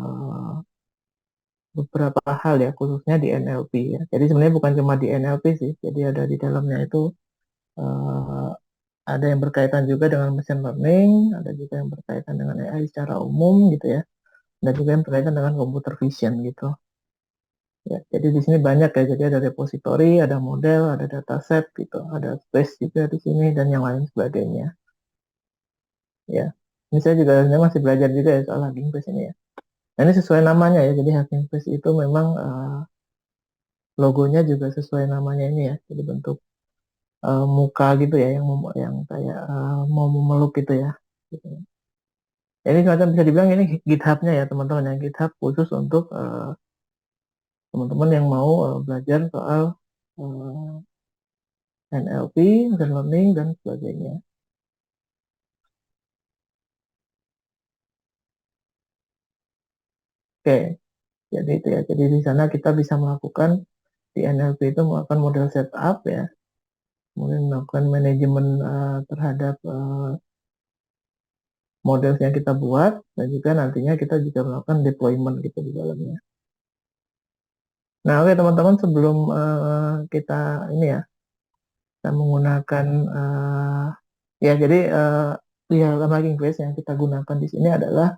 uh, beberapa hal ya, khususnya di NLP ya. Jadi sebenarnya bukan cuma di NLP sih, jadi ada di dalamnya itu uh, ada yang berkaitan juga dengan machine learning, ada juga yang berkaitan dengan AI secara umum gitu ya, dan juga yang berkaitan dengan computer vision gitu. Ya, jadi di sini banyak ya, jadi ada repository, ada model, ada dataset gitu, ada space juga di sini dan yang lain sebagainya. Ya, ini saya juga sebenarnya masih belajar juga ya soal Hugging Face ini ya. Nah, ini sesuai namanya ya, jadi Hugging Face itu memang logonya juga sesuai namanya ini ya, jadi bentuk muka gitu ya, yang kayak mau memeluk gitu ya. Gitu. Ini semacam bisa dibilang ini GitHub-nya ya teman-teman ya, GitHub khusus untuk teman-teman yang mau belajar soal uh, NLP, machine learning dan sebagainya. Oke, jadi itu ya. Jadi di sana kita bisa melakukan di NLP itu melakukan model setup ya, kemudian melakukan manajemen terhadap model yang kita buat dan juga nantinya kita juga melakukan deployment gitu di dalamnya. Nah, oke teman-teman sebelum kita ini ya, kita menggunakan ya jadi di dalam Hugging Face yang kita gunakan di sini adalah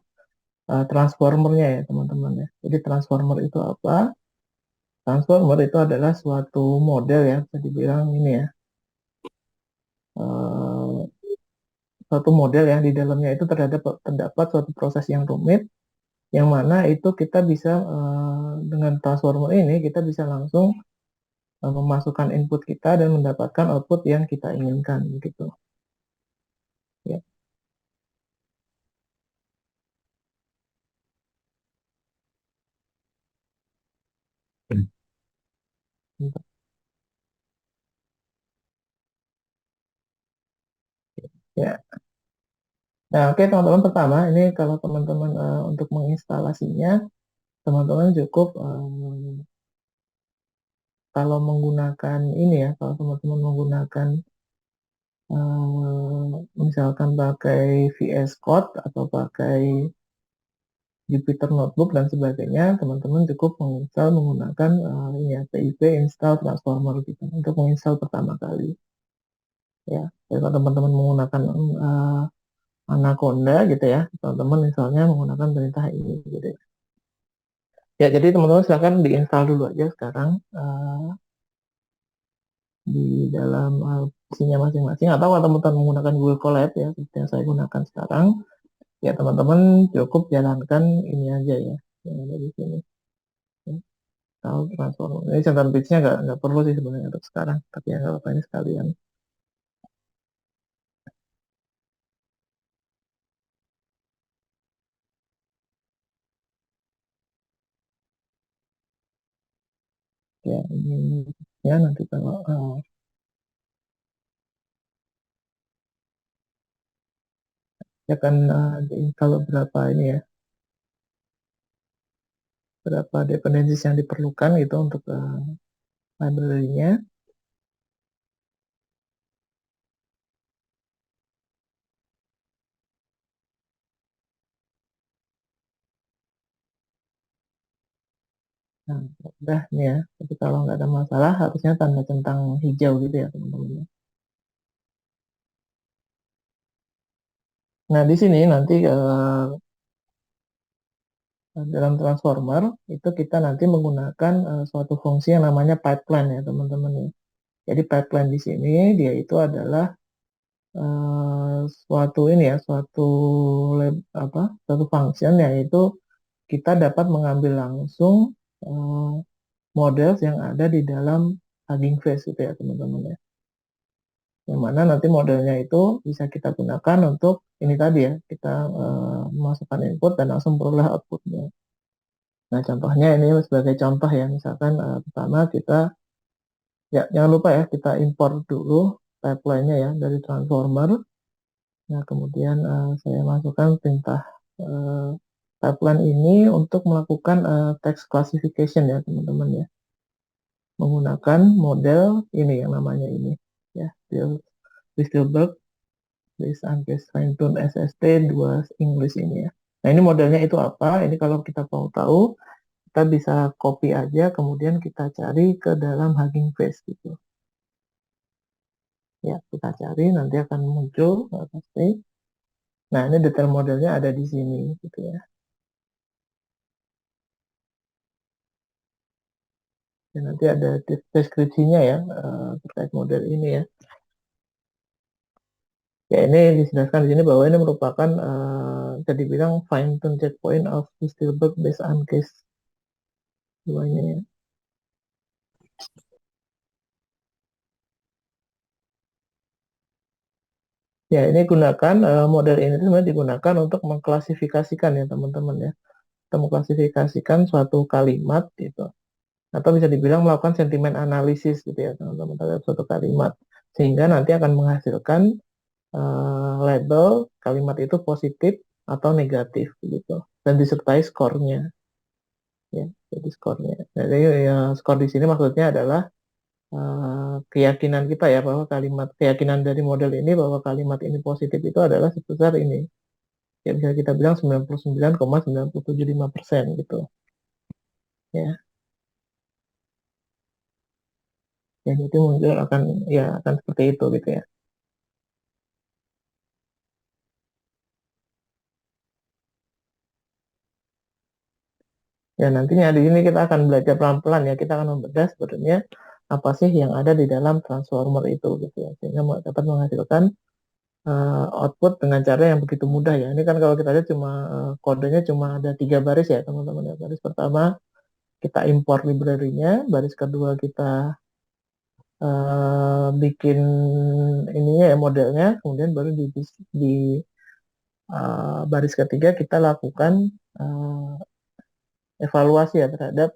transformernya ya teman-teman ya. Jadi transformer itu apa? Transformer itu adalah suatu model ya, bisa dibilang ini ya, eh, suatu model yang di dalamnya itu terdapat suatu proses yang rumit, yang mana itu kita bisa dengan transformer ini kita bisa langsung memasukkan input kita dan mendapatkan output yang kita inginkan gitu. Ya. Ya. Nah, oke teman-teman pertama ini kalau teman-teman untuk menginstalasinya, teman-teman cukup kalau menggunakan ini ya, kalau teman-teman menggunakan misalkan pakai VS Code atau pakai Jupyter Notebook dan sebagainya, teman-teman cukup menginstal menggunakan ini ya, pip install transformer gitu untuk menginstal pertama kali. Ya, jadi kalau teman-teman menggunakan Anaconda gitu ya, teman-teman misalnya menggunakan perintah ini gitu ya. Ya, jadi teman-teman silakan diinstal dulu aja sekarang di dalam PC-nya masing-masing. Atau kalau teman-teman menggunakan Google Colab ya, seperti yang saya gunakan sekarang, ya teman-teman cukup jalankan ini aja ya, yang ada di sini. Ya, tahu transform. Ini central pitch-nya nggak perlu sih sebenarnya untuk sekarang, tapi ya nggak apa-apa ini sekalian. Ya, ini ya nanti kalau ya kan kalau berapa ini ya, berapa dependencies yang diperlukan gitu untuk library-nya. Nah, udah nih ya. Tapi kalau nggak ada masalah, harusnya tanda centang hijau gitu ya teman-teman. Nah, di sini nanti dalam transformer itu kita nanti menggunakan suatu fungsi yang namanya pipeline ya teman-teman ya. Jadi pipeline di sini dia itu adalah suatu ini ya, suatu function yaitu kita dapat mengambil langsung eh, model yang ada di dalam Hugging Face itu ya teman-teman ya. Yang mana nanti modelnya itu bisa kita gunakan untuk ini tadi ya, kita memasukkan input dan langsung peroleh outputnya. Nah, contohnya ini sebagai contoh ya, misalkan pertama kita, ya jangan lupa ya, kita import dulu pipeline-nya ya dari transformer. Nah, kemudian saya masukkan perintah eh, pipeline ini untuk melakukan text classification ya, teman-teman ya. Menggunakan model ini yang namanya ini ya, Distilberg based on case fine tune SST 2 English ini ya. Nah, ini modelnya itu apa? Ini kalau kita mau tahu, kita bisa copy aja, kemudian kita cari ke dalam Hugging Face gitu. Ya, kita cari, nanti akan muncul pasti. Nah, ini detail modelnya ada di sini gitu ya. Dan nanti ada deskripsinya ya terkait model ini ya. Ya, ini dijelaskan di sini bahwa ini merupakan bisa dibilang fine tune checkpoint of Distilbert based on case duanya ya. Ya, ini gunakan model ini sebenarnya digunakan untuk mengklasifikasikan ya teman-teman ya. Kita mengklasifikasikan suatu kalimat gitu. Atau bisa dibilang melakukan sentimen analisis gitu ya teman-teman terhadap suatu kalimat. Sehingga nanti akan menghasilkan label kalimat itu positif atau negatif gitu. Dan disertai skornya ya. Jadi skornya. Jadi ya, skor di sini maksudnya adalah keyakinan kita ya bahwa keyakinan dari model ini bahwa kalimat ini positif itu adalah sebesar ini. Ya bisa kita bilang 99,975% gitu. Ya, yang itu muncul akan ya akan seperti itu gitu ya. Ya nantinya di sini kita akan belajar pelan-pelan ya. Kita akan membedah sebetulnya apa sih yang ada di dalam transformer itu gitu ya. Sehingga dapat menghasilkan output dengan cara yang begitu mudah ya. Ini kan kalau kita lihat cuma kodenya cuma ada 3 baris ya teman-teman ya. Baris pertama kita import library-nya, baris kedua kita bikin ininya ya modelnya, kemudian baru di baris ketiga kita lakukan uh, evaluasi ya terhadap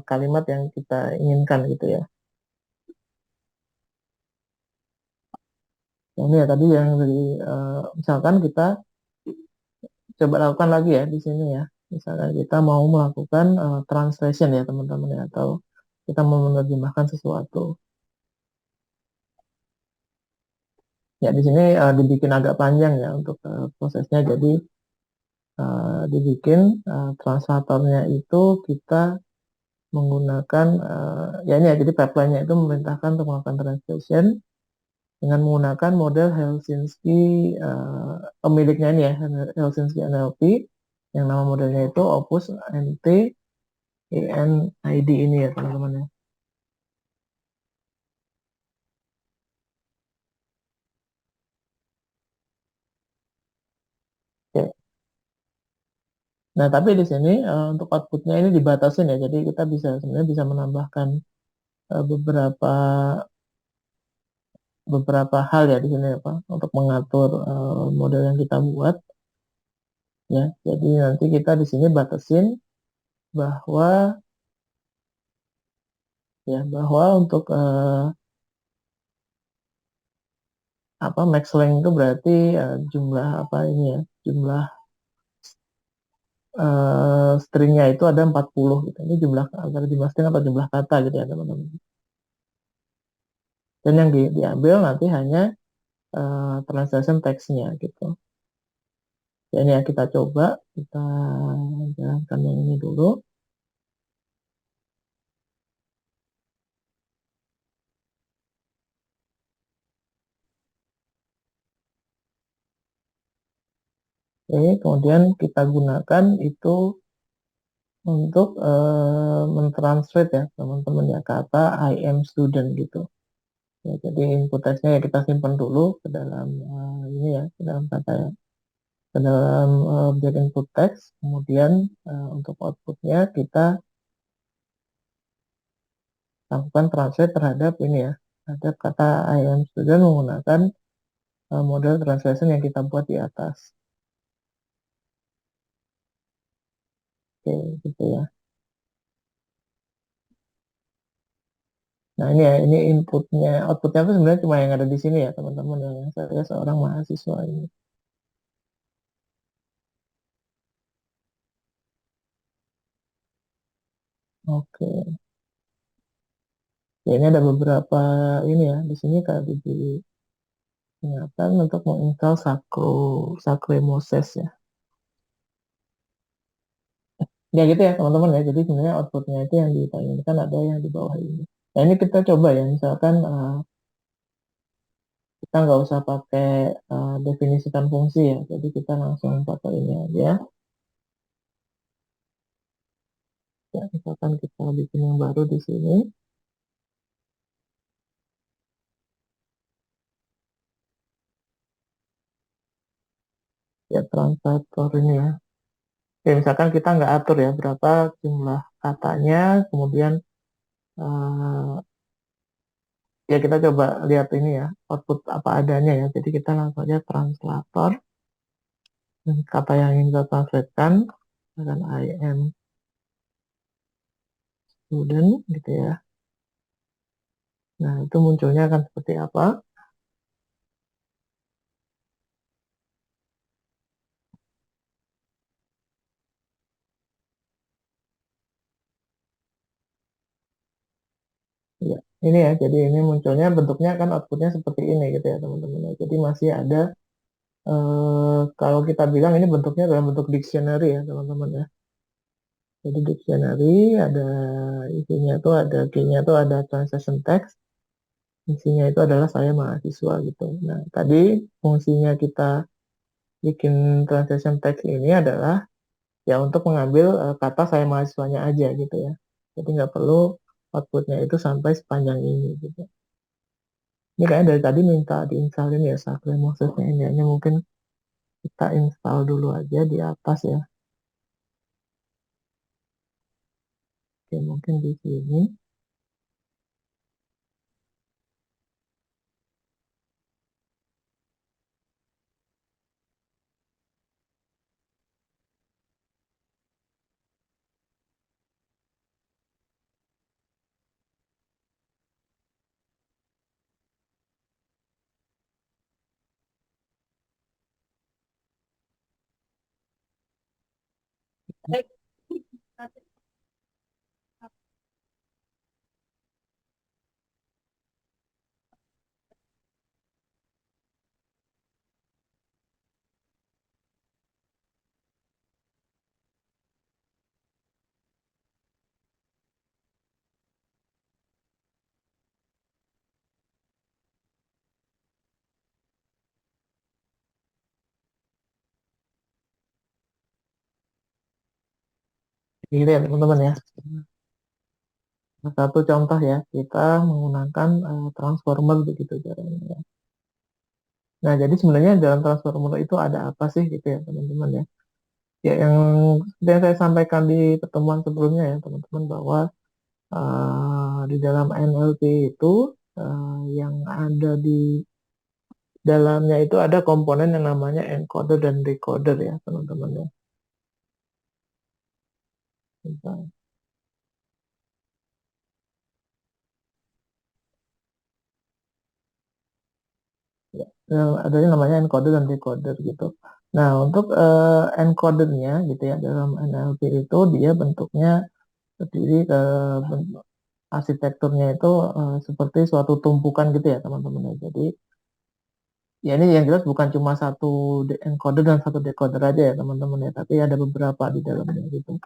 kalimat yang kita inginkan gitu ya. Ini ya tadi yang dari misalkan kita coba lakukan lagi ya di sini ya. Misalkan kita mau melakukan translation ya teman-teman ya, atau kita mau menerjemahkan sesuatu. Ya di sini dibikin agak panjang ya untuk prosesnya. Jadi dibikin translatornya itu kita menggunakan ya ini ya jadi pipeline-nya itu memerintahkan untuk melakukan translation dengan menggunakan model Helsinki pemiliknya ini ya Helsinki NLP yang nama modelnya itu Opus NT ENID ini ya teman-teman ya. Oke. Nah tapi di sini untuk outputnya ini dibatasin ya jadi kita bisa sebenarnya bisa menambahkan beberapa beberapa hal ya di sini apa untuk mengatur model yang kita buat ya. Jadi nanti kita di sini batasin bahwa ya bahwa untuk apa max length itu berarti jumlah apa ini ya jumlah stringnya itu ada 40 gitu. Ini jumlah antara jumlah string atau jumlah kata gitu ya teman-teman. Dan yang diambil nanti hanya translation teksnya gitu. Ya, ini ya kita coba kita jalankan yang ini dulu. Oke, kemudian kita gunakan itu untuk mentranslate ya teman-teman ya kata I am student gitu. Ya, jadi input teksnya ya kita simpan dulu ke dalam ini ya ke dalam kata ya ke dalam objek input teks. Kemudian untuk outputnya kita lakukan translate terhadap ini ya terhadap kata I am student menggunakan model translation yang kita buat di atas. Oke, gitu ya. Nah ini ya, ini inputnya, outputnya itu sebenarnya cuma yang ada di sini ya teman-teman yang saya seorang mahasiswa ini. Oke, ya ini ada beberapa ini ya di sini kalau diingatkan untuk menginstal Sacro Sacremoses ya. Ya gitu ya teman-teman ya. Jadi sebenarnya outputnya itu yang ditanyakan ada yang di bawah ini. Nah ini kita coba ya, misalkan kita nggak usah pakai definisikan fungsi ya. Jadi kita langsung pakai ini aja. Ya, misalkan kita bikin yang baru di sini. Ya translator ini ya. Ya misalkan kita nggak atur ya berapa jumlah katanya, kemudian eh, ya kita coba lihat ini ya output apa adanya ya. Jadi kita langsung aja translator kata yang ingin kita translatekan dengan I am student gitu ya. Nah itu munculnya akan seperti apa? Ya ini ya. Jadi ini munculnya bentuknya kan outputnya seperti ini gitu ya teman-teman. Jadi masih ada kalau kita bilang ini bentuknya dalam bentuk dictionary ya teman-teman ya. Jadi dictionary ada isinya itu ada key-nya itu ada translation text, isinya itu adalah saya mahasiswa gitu. Nah, tadi fungsinya kita bikin translation text ini adalah ya untuk mengambil kata saya mahasiswanya aja gitu ya. Jadi nggak perlu outputnya itu sampai sepanjang ini gitu. Ini kayaknya dari tadi minta diinstalin ya Sakle Mosesnya ini. Ini mungkin kita install dulu aja di atas ya. Oke, mungkin di sini. Ini ya teman-teman ya. Nah, satu contoh ya, kita menggunakan transformer begitu caranya ya. Nah, jadi sebenarnya dalam transformer itu ada apa sih gitu ya teman-teman ya. Ya yang seperti yang saya sampaikan di pertemuan sebelumnya ya teman-teman bahwa di dalam NLP itu yang ada di dalamnya itu ada komponen yang namanya encoder dan decoder ya teman-teman ya. Ya, adanya namanya encoder dan decoder gitu. Nah, untuk encodernya gitu ya dalam NLP itu dia bentuknya terdiri arsitekturnya itu seperti suatu tumpukan gitu ya teman-teman ya. Jadi ya ini yang jelas bukan cuma satu encoder dan satu decoder aja ya teman-teman ya, tapi ada beberapa di dalamnya gitu.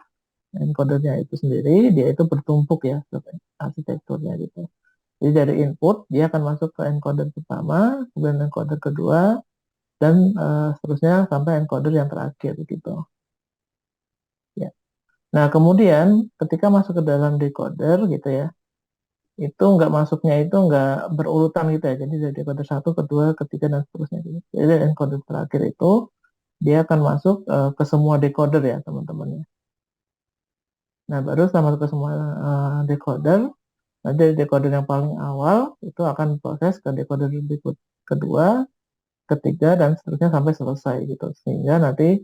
Encodernya itu sendiri dia itu bertumpuk ya arsitekturnya gitu. Jadi dari input dia akan masuk ke encoder pertama, kemudian encoder kedua, dan seterusnya sampai encoder yang terakhir gitu ya. Nah kemudian ketika masuk ke dalam decoder gitu ya, itu nggak masuknya itu nggak berurutan gitu ya. Jadi dari decoder satu, kedua, ketiga dan seterusnya gitu. Jadi encoder terakhir itu dia akan masuk ke semua decoder ya teman-teman ya. Nah baru setelah masuk ke semua decoder, nanti dari decoder yang paling awal itu akan proses ke decoder berikut kedua, ketiga dan seterusnya sampai selesai gitu. Sehingga nanti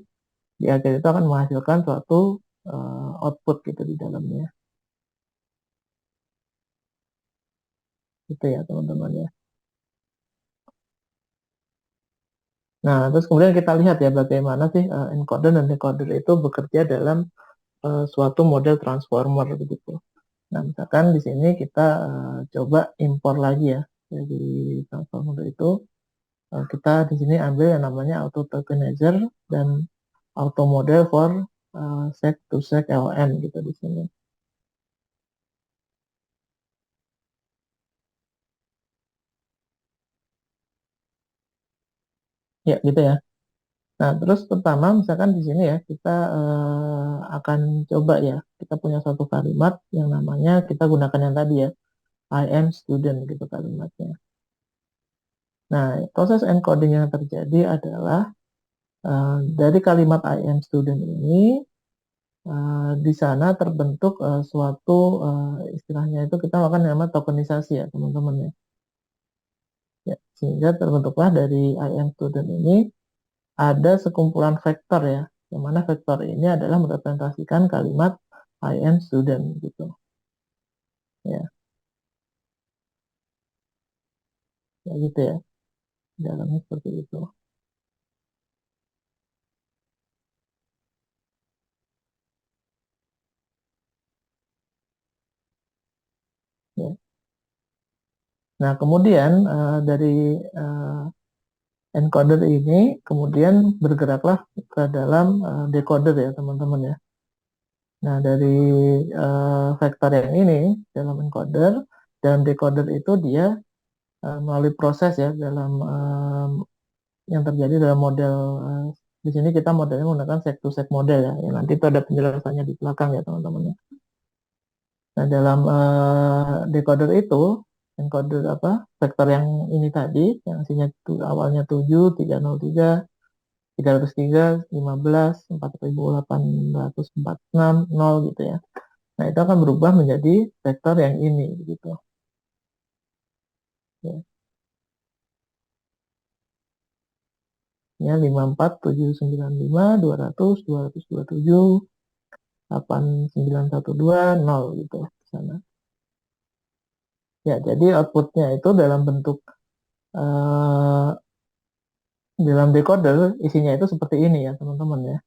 di akhir itu akan menghasilkan suatu output gitu di dalamnya. Gitu ya teman-teman ya. Nah, terus kemudian kita lihat ya bagaimana sih encoder dan decoder itu bekerja dalam suatu model transformer begitu. Nah, misalkan di sini kita coba impor lagi ya dari transformer itu. Kita di sini ambil yang namanya auto tokenizer dan auto model for sec to sec ln gitu di sini. Ya, gitu ya. Nah, terus pertama misalkan di sini ya kita akan coba ya, kita punya satu kalimat yang namanya kita gunakan yang tadi ya, I am student gitu kalimatnya. Nah, proses encoding yang terjadi adalah dari kalimat I am student ini di sana terbentuk suatu istilahnya itu kita akan nama tokenisasi ya teman-teman ya. Ya, sehingga terbentuklah dari I am student ini ada sekumpulan vektor ya, yang mana vektor ini adalah merepresentasikan kalimat I am student gitu. Ya, ya gitu ya. Dalamnya seperti itu. Ya. Nah, kemudian dari eh, encoder ini kemudian bergeraklah ke dalam decoder ya teman-teman ya. Nah, dari vektor yang ini dalam encoder dan decoder itu dia melalui proses ya dalam yang terjadi dalam model di sini kita modelnya menggunakan sec to sec model ya. Yang nanti itu ada penjelasannya di belakang ya teman-teman ya. Nah, dalam decoder itu encoder apa vektor yang ini tadi yang isinya awalnya 7, 303, 303, 15, 4846, 0 gitu ya. Nah, itu akan berubah menjadi vektor yang ini gitu. Ya, ya 54795, 200, 227, 8912, 0 gitu di sana. Ya, jadi outputnya itu dalam bentuk eh, dalam decoder isinya itu seperti ini ya teman-teman ya.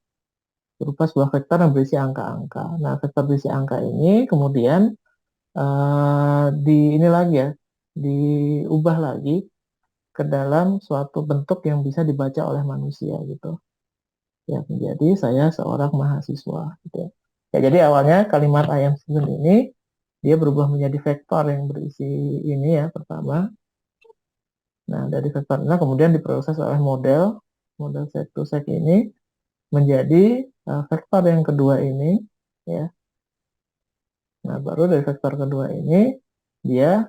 Berupa sebuah vektor yang berisi angka-angka. Nah, vektor berisi angka ini kemudian di ini lagi ya, diubah lagi ke dalam suatu bentuk yang bisa dibaca oleh manusia gitu. Ya, menjadi saya seorang mahasiswa gitu ya. Ya, jadi awalnya kalimat I am student ini dia berubah menjadi vektor yang berisi ini ya pertama. Nah, dari vektor ini kemudian diproses oleh model model set to set ini menjadi vektor yang kedua ini ya. Nah, baru dari vektor kedua ini dia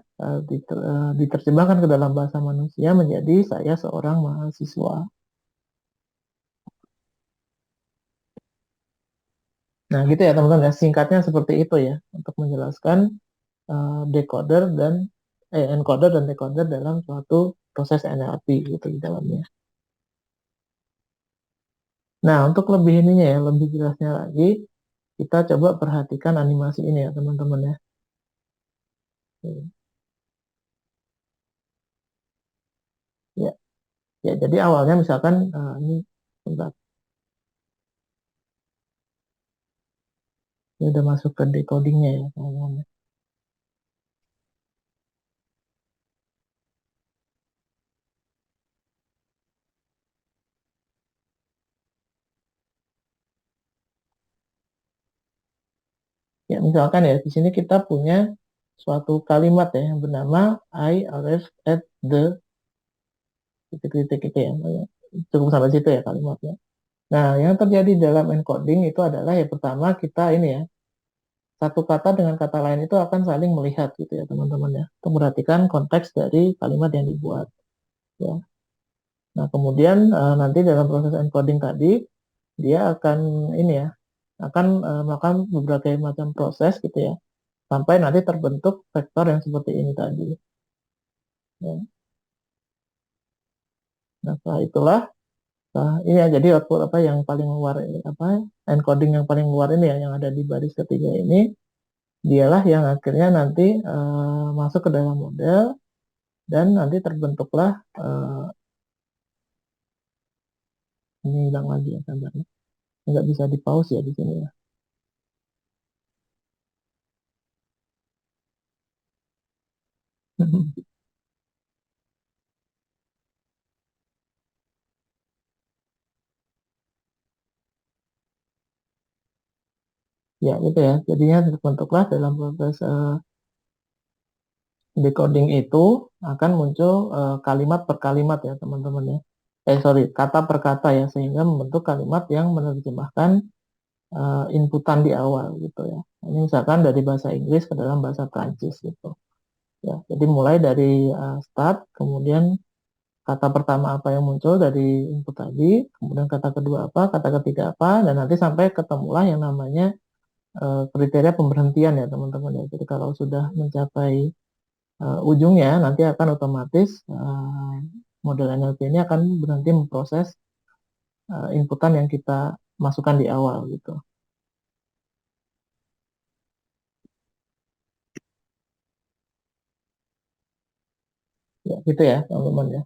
diterjemahkan ke dalam bahasa manusia menjadi saya seorang mahasiswa. Nah, gitu ya teman-teman ya. Singkatnya seperti itu ya untuk menjelaskan decoder dan encoder dan decoder dalam suatu proses NLP gitu di dalamnya. Nah, untuk lebih ininya ya, lebih jelasnya lagi, kita coba perhatikan animasi ini ya teman-teman ya. Ya, ya jadi awalnya misalkan ini bentar, ini udah masuk ke decodingnya ya teman-teman. Ya, misalkan ya di sini kita punya suatu kalimat ya yang bernama I arrived at the titik-titik itu ya. Cukup sampai situ ya kalimatnya. Nah, yang terjadi dalam encoding itu adalah ya pertama kita ini ya, satu kata dengan kata lain itu akan saling melihat gitu ya teman-teman ya. Untuk memperhatikan konteks dari kalimat yang dibuat ya. Nah, kemudian nanti dalam proses encoding tadi dia akan ini ya, akan melakukan berbagai macam proses gitu ya, sampai nanti terbentuk vektor yang seperti ini tadi. Ya. Nah, setelah itulah ini ya jadi output apa yang paling luar apa encoding yang paling luar ini ya yang ada di baris ketiga ini dialah yang akhirnya nanti masuk ke dalam model dan nanti terbentuklah ini hilang lagi ya gambarnya nggak bisa di pause ya di sini ya. Ya, gitu ya. Jadinya terbentuklah dalam proses decoding itu akan muncul kalimat per kalimat ya teman-teman ya. Sorry, kata per kata ya, sehingga membentuk kalimat yang menerjemahkan inputan di awal gitu ya. Ini misalkan dari bahasa Inggris ke dalam bahasa Prancis gitu. Ya, jadi mulai dari start, kemudian kata pertama apa yang muncul dari input tadi, kemudian kata kedua apa, kata ketiga apa, dan nanti sampai ketemulah yang namanya kriteria pemberhentian ya teman-teman ya. Jadi kalau sudah mencapai ujungnya, nanti akan otomatis model NLP ini akan berhenti memproses inputan yang kita masukkan di awal gitu. Ya, gitu ya teman-teman ya.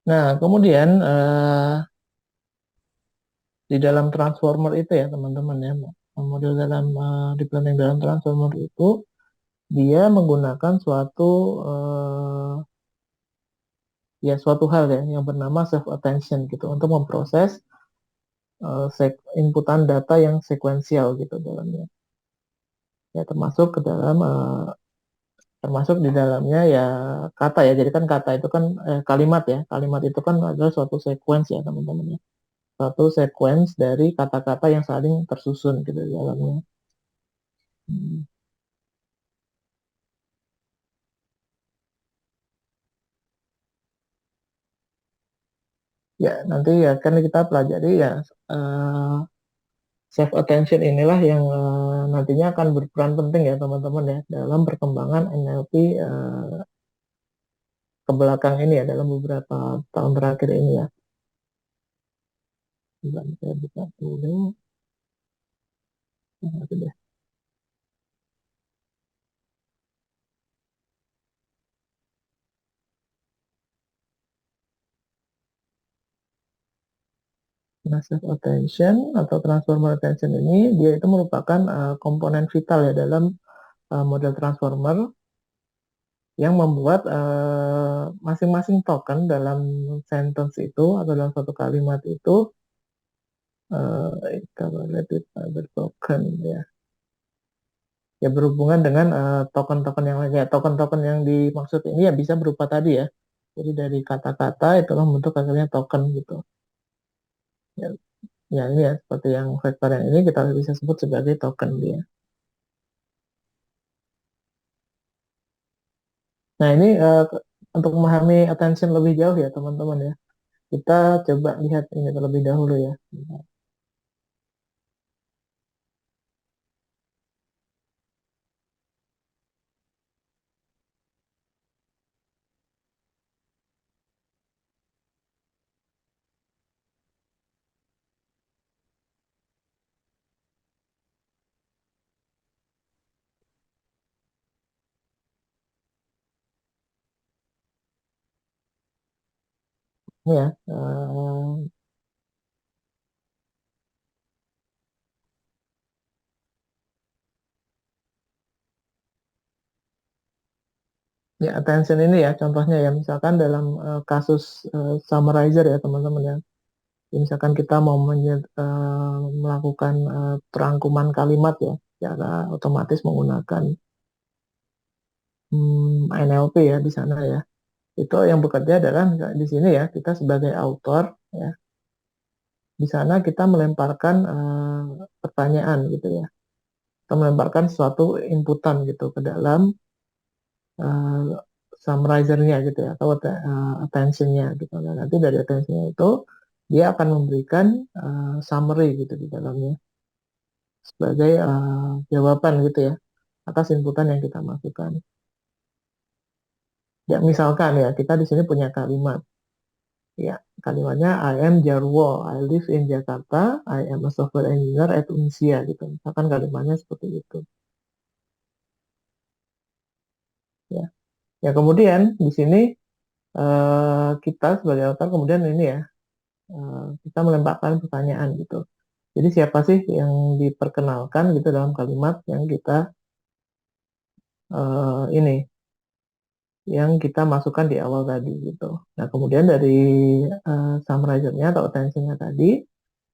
Nah, kemudian di dalam transformer itu ya teman-teman ya, model dalam deep learning dalam transformer itu dia menggunakan suatu hal ya yang bernama self attention gitu untuk memproses inputan data yang sekuensial gitu dalamnya. Ya termasuk di dalamnya ya kata ya. Jadi kan kata itu kan kalimat ya. Kalimat itu kan adalah suatu sequence ya teman-teman ya. Suatu sequence dari kata-kata yang saling tersusun gitu di dalamnya. Hmm. Ya, nanti akan kita pelajari ya self attention inilah yang nantinya akan berperan penting ya teman-teman ya dalam perkembangan NLP ke belakang ini ya dalam beberapa tahun terakhir ini ya. Sebentar, saya buka dulu. Nah, itu deh. Nah, self attention atau transformer attention ini dia itu merupakan komponen vital ya dalam model transformer yang membuat masing-masing token dalam sentence itu atau dalam suatu kalimat itu correlated other token ya, ya berhubungan dengan token-token yang lain ya. Token-token yang dimaksud ini ya bisa berupa tadi ya, jadi dari kata-kata itulah membentuk akhirnya token gitu ya. Ya ini ya seperti yang vektor yang ini kita bisa sebut sebagai token dia. Nah ini untuk memahami attention lebih jauh ya teman-teman ya, kita coba lihat ini terlebih dahulu ya. Ini ya, ya attention ini ya contohnya ya misalkan dalam kasus summarizer ya teman-teman ya. Ya, misalkan kita mau melakukan perangkuman kalimat ya secara otomatis menggunakan NLP ya di sana ya. Itu yang bekerja adalah di sini ya kita sebagai author ya. Di sana kita melemparkan pertanyaan gitu ya. Kita melemparkan suatu inputan gitu ke dalam uh, summarizernya gitu ya atau attentionnya gitu. Nah, nanti dari attentionnya itu dia akan memberikan summary gitu di dalamnya sebagai jawaban gitu ya atas inputan yang kita masukkan. Ya misalkan ya kita di sini punya kalimat ya, kalimatnya I am Jarwo, I live in Jakarta, I am a software engineer at Unsia gitu. Misalkan kalimatnya seperti itu ya. Ya kemudian di sini kita sebagai author kemudian ini ya kita melemparkan pertanyaan gitu. Jadi siapa sih yang diperkenalkan gitu dalam kalimat yang kita ini yang kita masukkan di awal tadi gitu. Nah, kemudian dari summarizer-nya atau attention-nya tadi,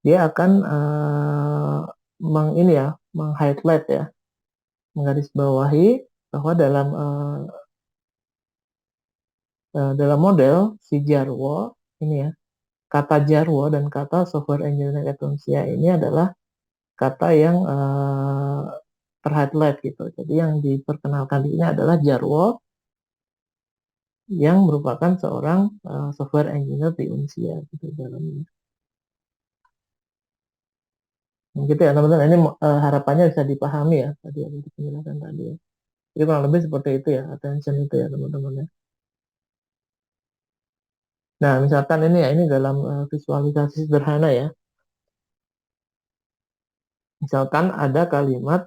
dia akan ini ya, meng-highlight ya, menggarisbawahi bahwa dalam model si Jarwo ini ya, kata Jarwo dan kata software engineering Etonsia ini adalah kata yang terhighlight gitu. Jadi yang diperkenalkan di ini adalah Jarwo yang merupakan seorang software engineer di Unsia gitu dalamnya. Gitu ya teman-teman, ini harapannya bisa dipahami ya tadi yang penjelasan tadi ya. Jadi kurang lebih seperti itu ya, attention itu ya teman-teman ya. Nah, misalkan ini ya, ini dalam visualisasi sederhana ya. Misalkan ada kalimat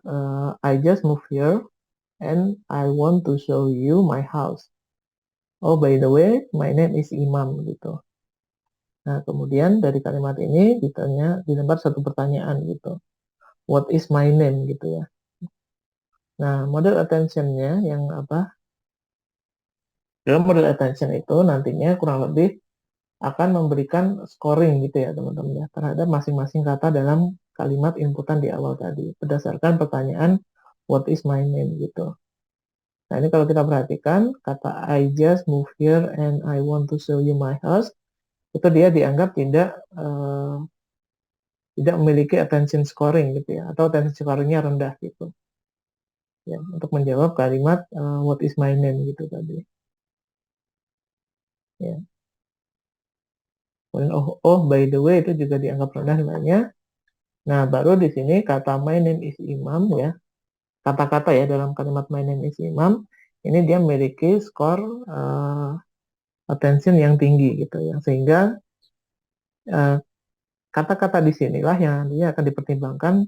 I just move here and I want to show you my house. Oh, by the way, my name is Imam gitu. Nah, kemudian dari kalimat ini dilempar satu pertanyaan gitu. What is my name gitu ya. Nah, model attention-nya yang apa? Dalam model attention itu nantinya kurang lebih akan memberikan scoring gitu ya teman-teman ya terhadap masing-masing kata dalam kalimat inputan di awal tadi berdasarkan pertanyaan what is my name gitu. Nah ini kalau kita perhatikan kata I just move here and I want to show you my house itu dia dianggap tidak memiliki attention scoring gitu ya atau attention scoringnya rendah gitu ya untuk menjawab kalimat what is my name gitu tadi ya. Oh by the way itu juga dianggap rendah nilainya. Nah, baru di sini kata my name is Imam ya. Kata-kata ya dalam kalimat my name is Imam ini dia memiliki skor attention yang tinggi gitu ya. Sehingga uh, kata-kata di sinilah yang nantinya akan dipertimbangkan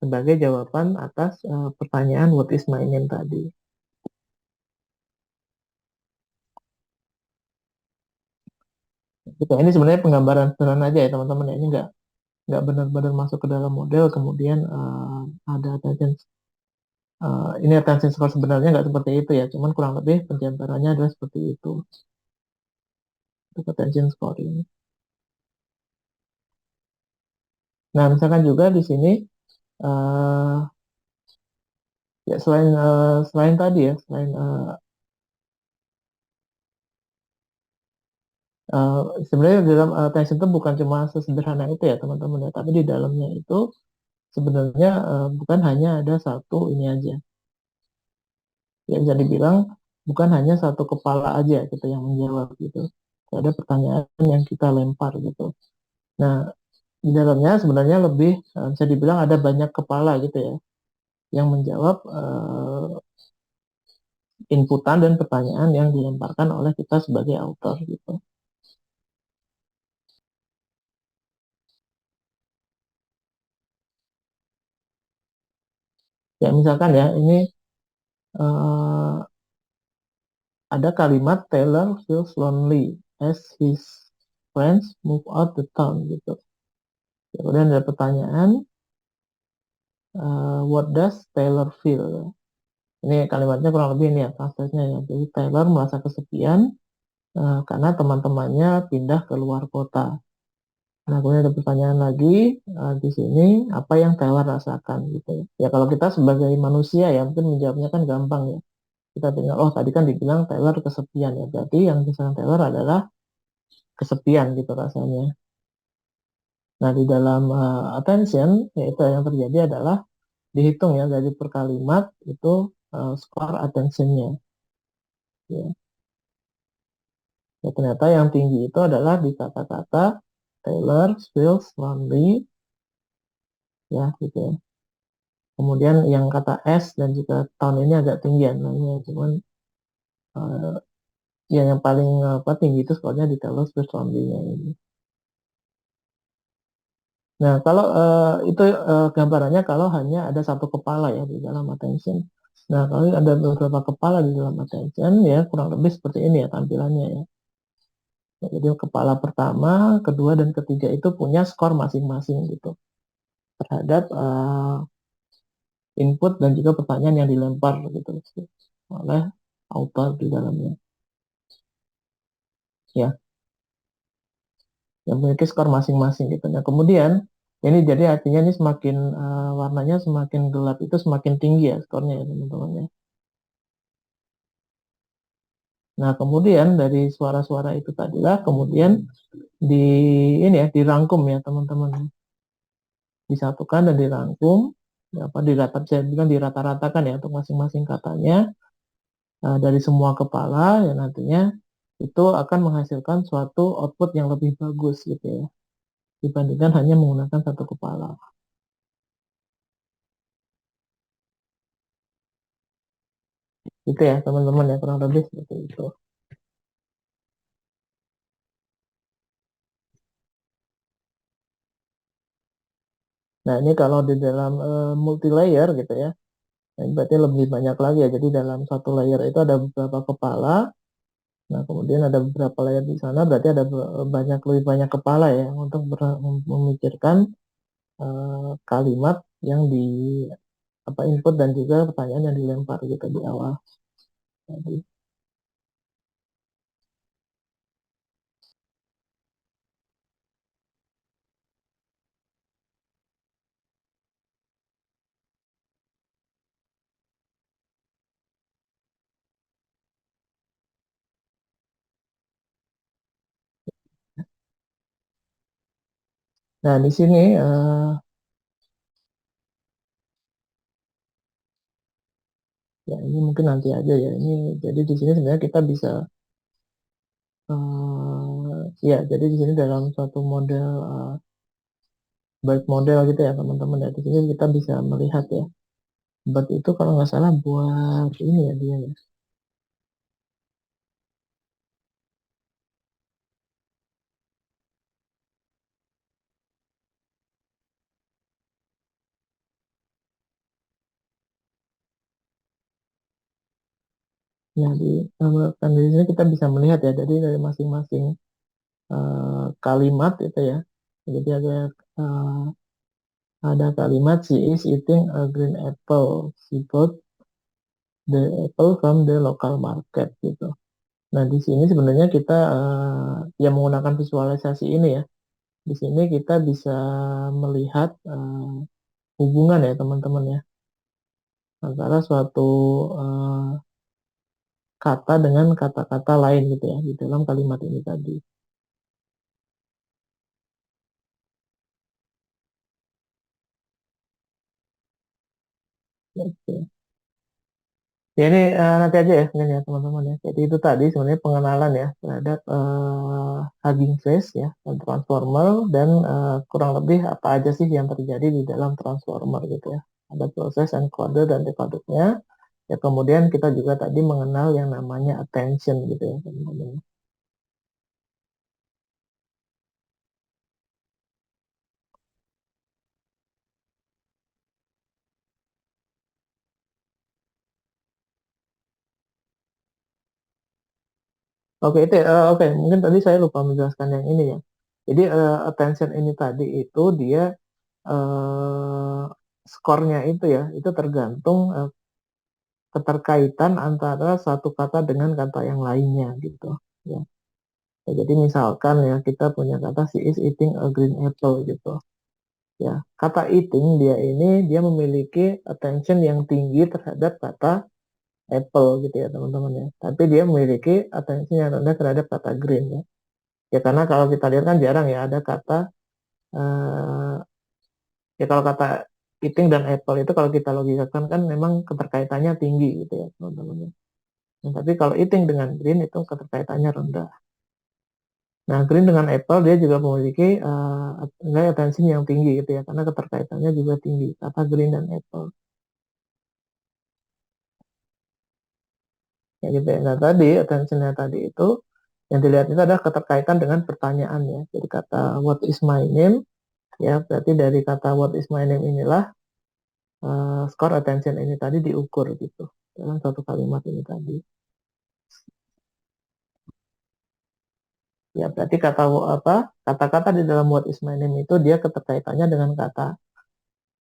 sebagai jawaban atas pertanyaan what is my name tadi. Gitu. Ini sebenarnya penggambaran sederhana aja ya teman-teman ya. Ini nggak benar-benar masuk ke dalam model kemudian ada attention ini attention score sebenarnya nggak seperti itu ya, cuman kurang lebih penjabarannya adalah seperti itu untuk attention scoring. Nah, misalkan juga di sini uh, ya selain tadi ya, sebenarnya dalam attention itu bukan cuma sesederhana itu ya teman-teman ya, tapi di dalamnya itu sebenarnya bukan hanya ada satu ini aja. Ya bisa dibilang bukan hanya satu kepala aja gitu yang menjawab gitu. Ada pertanyaan yang kita lempar gitu. Nah, di dalamnya sebenarnya lebih bisa dibilang ada banyak kepala gitu ya yang menjawab inputan dan pertanyaan yang dilemparkan oleh kita sebagai author gitu. Ya misalkan ya ini uh, ada kalimat Taylor feels lonely as his friends move out the town gitu. Kemudian ada pertanyaan what does Taylor feel? Ini kalimatnya kurang lebih ini ya translate-nya ya. Jadi Taylor merasa kesepian karena teman-temannya pindah ke luar kota. Nah, kemudian ada pertanyaan lagi di sini, apa yang Taylor rasakan gitu ya. Ya kalau kita sebagai manusia ya mungkin menjawabnya kan gampang ya. Kita tinggal, oh tadi kan dibilang Taylor kesepian ya. Berarti yang disampaikan Taylor adalah kesepian gitu rasanya. Nah, di dalam attention, yaitu yang terjadi adalah dihitung ya dari per kalimat itu skor attentionnya. Ya. Ya, ternyata yang tinggi itu adalah di kata-kata Taylor feels lonely ya gitu ya. Kemudian yang kata S dan juga tahun ini agak tinggi ya namanya, cuman uh, ya yang paling tinggi itu skornya di Taylor Swift Only-nya ini. Nah, kalau itu gambarannya kalau hanya ada satu kepala ya di dalam attention. Nah, kalau ada beberapa kepala di dalam attention ya kurang lebih seperti ini ya tampilannya ya. Jadi kepala pertama, kedua, dan ketiga itu punya skor masing-masing gitu terhadap input dan juga pertanyaan yang dilempar gitu oleh author di dalamnya. ya, yang memiliki skor masing-masing gitu. Nah, kemudian ini jadi artinya ini semakin warnanya semakin gelap itu semakin tinggi ya skornya ya teman-teman ya. Nah, kemudian dari suara-suara itu tadilah kemudian di ini ya dirangkum ya teman-teman, disatukan dan dirangkum, ya, apa dirata, saya bilang dirata-ratakan ya untuk masing-masing katanya dari semua kepala ya nantinya itu akan menghasilkan suatu output yang lebih bagus gitu ya dibandingkan hanya menggunakan satu kepala. Itu ya teman-teman ya kurang lebih seperti itu. Nah ini kalau di dalam multi layer gitu ya, nah, ini berarti lebih banyak lagi ya. Jadi dalam satu layer itu ada beberapa kepala. Nah kemudian ada beberapa layer di sana, berarti ada lebih banyak kepala ya untuk memikirkan kalimat yang di apa input dan juga pertanyaan yang dilempar gitu di awal. Jadi, nah di sini ya ini mungkin nanti aja ya. Ini jadi di sini sebenarnya kita bisa ya jadi di sini dalam suatu model baik model gitu ya teman-teman ya. Di sini kita bisa melihat ya. Bat itu kalau nggak salah buat ini ya dia ya. Nah kan di sini kita bisa melihat ya. Jadi dari masing-masing kalimat itu ya. Jadi ada kalimat she is eating a green apple. She bought the apple from the local market gitu. Nah, di sini sebenarnya kita yang menggunakan visualisasi ini ya. Di sini kita bisa melihat hubungan ya teman-teman ya antara suatu uh, kata dengan kata-kata lain gitu ya di dalam kalimat ini tadi. Oke. Ya, ini nanti aja ya sebenarnya ya, teman-teman ya. Jadi itu tadi sebenarnya pengenalan ya terhadap Hugging Face ya dan transformer dan kurang lebih apa aja sih yang terjadi di dalam transformer gitu ya. Ada proses encoder dan decodernya. Ya kemudian kita juga tadi mengenal yang namanya attention gitu ya teman-teman. Oke itu oke mungkin tadi saya lupa menjelaskan yang ini ya. Jadi attention ini tadi itu dia eh, skornya itu ya itu tergantung keterkaitan antara satu kata dengan kata yang lainnya gitu ya. Ya, jadi misalkan ya kita punya kata she is eating a green apple gitu ya. Kata eating dia memiliki attention yang tinggi terhadap kata apple gitu ya teman-teman ya. Tapi dia memiliki attention yang rendah terhadap kata green ya. Ya karena kalau kita lihat kan jarang ya ada kata eh, ya kalau kata eating dan apple itu kalau kita logikakan kan memang keterkaitannya tinggi gitu ya teman-teman ya. Nah, tapi kalau eating dengan green itu keterkaitannya rendah. Nah, green dengan apple dia juga memiliki nilai attention yang tinggi gitu ya, karena keterkaitannya juga tinggi, kata green dan apple. Ya gitu ya. Nah, tadi attentionnya tadi itu yang dilihat itu adalah keterkaitan dengan pertanyaan ya. Jadi kata what is my name ya, berarti dari kata what is my name inilah skor attention ini tadi diukur gitu dalam satu kalimat ini tadi. Ya, berarti apa kata-kata di dalam what is my name itu dia keterkaitannya dengan kata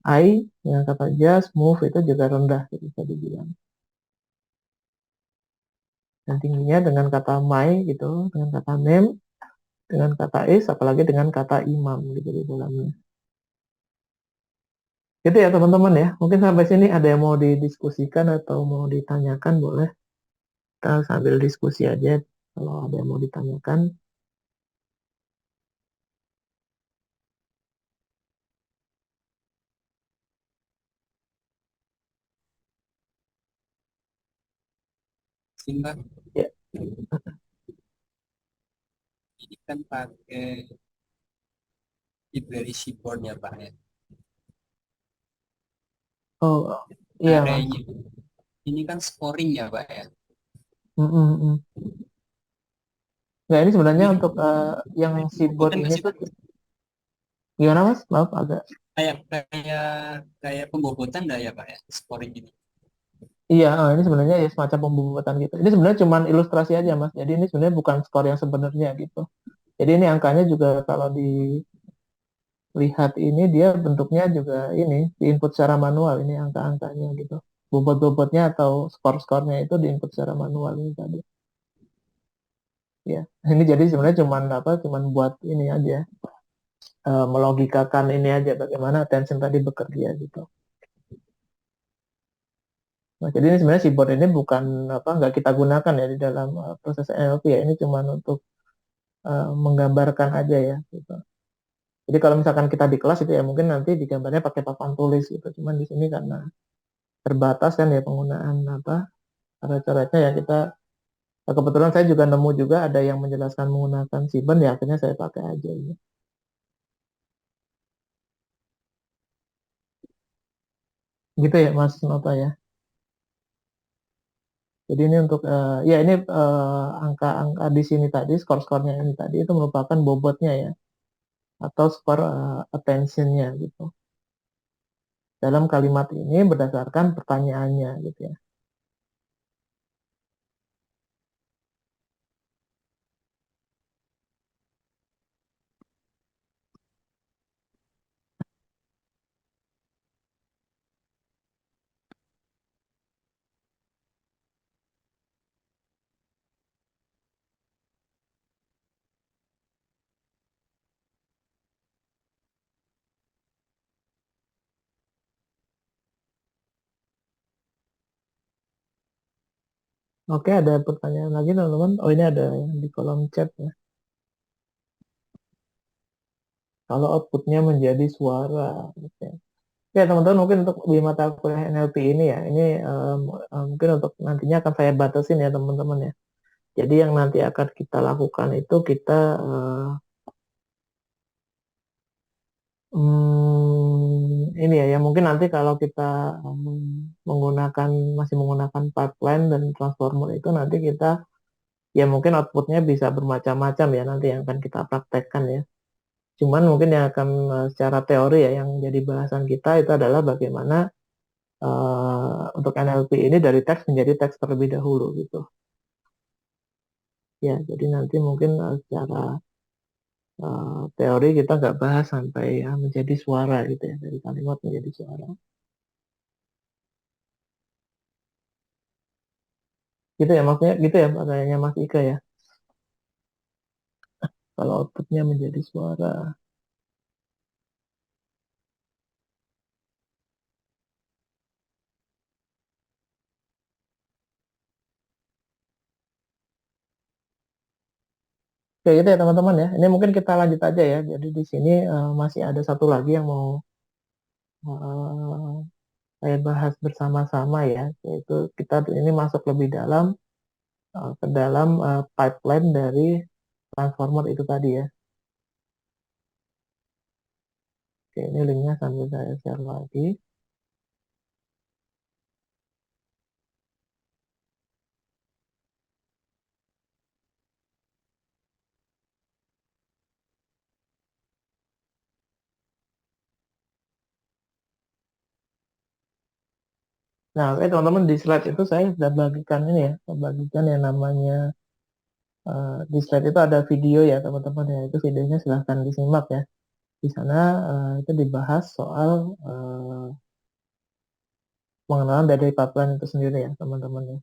I, dengan kata just, move itu juga rendah gitu bisa dibilang. dan tingginya dengan kata my gitu, dengan kata name, dengan kata is, apalagi dengan kata imam gitu di dalamnya. Gitu ya teman-teman ya. Mungkin sampai sini ada yang mau didiskusikan atau mau ditanyakan, boleh kita sambil diskusi aja kalau ada yang mau ditanyakan. Simbang Ya. ini kan pakai library seaborn ya Pak ya. Oh, iya Mas. Arraynya ini kan scoring ya Pak ya. Mm, mm, mm. Nah, ini sebenarnya Ini untuk yang seaboard komponen nggak ini sih tuh Pak? gimana Mas? Maaf agak. Kayak kayak kayak pembobotan nggak ya Pak ya scoring ini? Iya, ini sebenarnya ya semacam pembuatan gitu. Ini sebenarnya cuma ilustrasi aja Mas. Jadi ini sebenarnya bukan skor yang sebenarnya gitu. Jadi ini angkanya juga kalau dilihat ini dia bentuknya juga ini diinput secara manual ini angka-angkanya gitu. Bobot-bobotnya atau skor-skornya itu diinput secara manual ini tadi. Ya, ini jadi sebenarnya cuman apa? Cuman buat ini aja, melogikakan ini aja bagaimana attention tadi bekerja gitu. Nah, jadi ini sebenarnya keyboard ini bukan apa nggak kita gunakan ya di dalam proses NLP ya. Ini cuma untuk menggambarkan aja ya. Gitu. Jadi kalau misalkan kita di kelas itu ya mungkin nanti digambarnya pakai papan tulis gitu. Cuman di sini karena terbatas kan ya penggunaan apa cara-caranya ya kita kebetulan saya juga nemu juga ada yang menjelaskan menggunakan Sieben ya akhirnya saya pakai aja ini. Gitu ya Mas Nova ya. Jadi ini untuk ya ini angka-angka di sini tadi skor-skornya ini tadi itu merupakan bobotnya ya atau skor attentionnya gitu. Dalam kalimat ini berdasarkan pertanyaannya gitu ya. Oke, ada pertanyaan lagi teman-teman. Oh ini ada yang di kolom chat ya. Kalau outputnya menjadi suara. Oke. Ya teman-teman mungkin untuk di mata kuliah NLP ini ya, ini mungkin untuk nantinya akan saya batasin ya teman-teman ya. Jadi yang nanti akan kita lakukan itu kita ini ya, ya mungkin nanti kalau kita menggunakan masih menggunakan pipeline dan transformer itu nanti kita ya mungkin outputnya bisa bermacam-macam ya nanti yang akan kita praktekkan ya. Cuman mungkin yang akan secara teori ya yang jadi bahasan kita itu adalah bagaimana untuk NLP ini dari teks menjadi teks terlebih dahulu gitu. Ya, jadi nanti mungkin secara teori kita nggak bahas sampai menjadi suara gitu ya dari kalimat menjadi suara. Gitu ya maksudnya gitu ya kayaknya Mas Ika ya. Kalau outputnya menjadi suara. Oke, gitu ya teman-teman ya. Ini mungkin kita lanjut aja ya. Jadi di sini masih ada satu lagi yang mau eh, saya bahas bersama-sama ya, yaitu kita ini masuk lebih dalam ke dalam pipeline dari transformer itu tadi ya. Oke, ini linknya sambil saya share lagi. Nah, oke teman-teman di slide itu saya sudah bagikan ini ya, saya bagikan yang namanya di slide itu ada video ya teman-teman ya. Itu videonya silahkan disimak ya. Di sana itu dibahas soal pengenalan dari pipeline itu sendiri ya teman-teman ya.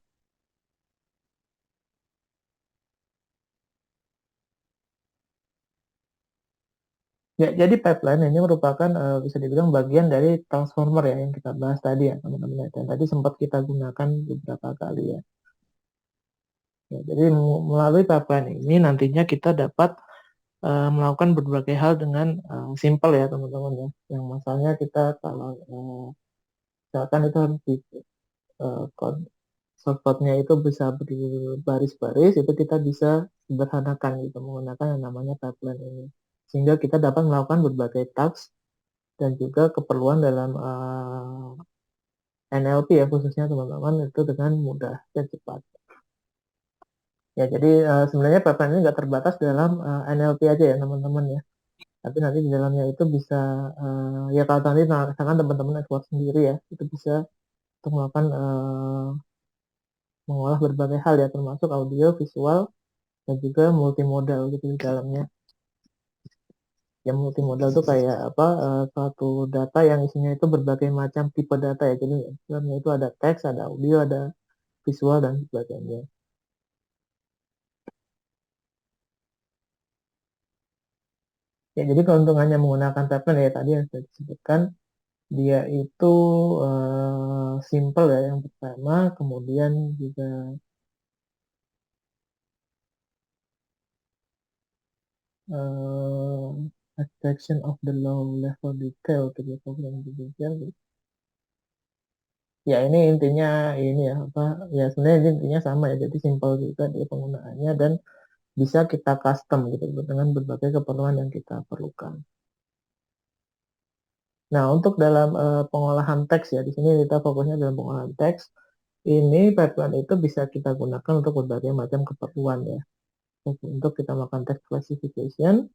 Ya, jadi pipeline ini merupakan bisa dibilang bagian dari transformer ya yang kita bahas tadi ya teman-teman ya. Dan tadi sempat kita gunakan beberapa kali ya. Ya, jadi melalui pipeline ini nantinya kita dapat melakukan berbagai hal dengan simple ya teman-teman ya. Yang masalahnya kita kalau misalkan itu harus di shortcutnya itu bisa berbaris-baris, itu kita bisa sederhanakan gitu menggunakan yang namanya pipeline ini. Sehingga kita dapat melakukan berbagai task dan juga keperluan dalam NLP ya khususnya teman-teman itu dengan mudah dan cepat. Ya, jadi sebenarnya pipeline ini nggak terbatas dalam NLP aja ya teman-teman ya. Tapi nanti di dalamnya itu bisa ya kalau nanti misalkan teman-teman ekspor sendiri ya, itu bisa untuk melakukan mengolah berbagai hal ya termasuk audio, visual, dan juga multimodal gitu di dalamnya. Yang multimodal itu kayak apa? Suatu data yang isinya itu berbagai macam tipe data ya. Jadi dalamnya itu ada teks, ada audio, ada visual dan sebagainya. Ya, jadi keuntungannya menggunakan Tapman ya tadi yang sudah disebutkan, dia itu simple ya yang pertama, kemudian juga abstraction of the low level detail gitu ya, program detail gitu. Ya ini intinya ini ya apa ya sebenarnya ini intinya sama ya jadi simple juga di penggunaannya dan bisa kita custom gitu dengan berbagai keperluan yang kita perlukan. Nah untuk dalam pengolahan teks ya di sini kita fokusnya dalam pengolahan teks. Ini pipeline itu bisa kita gunakan untuk berbagai macam keperluan ya. Untuk kita melakukan text classification,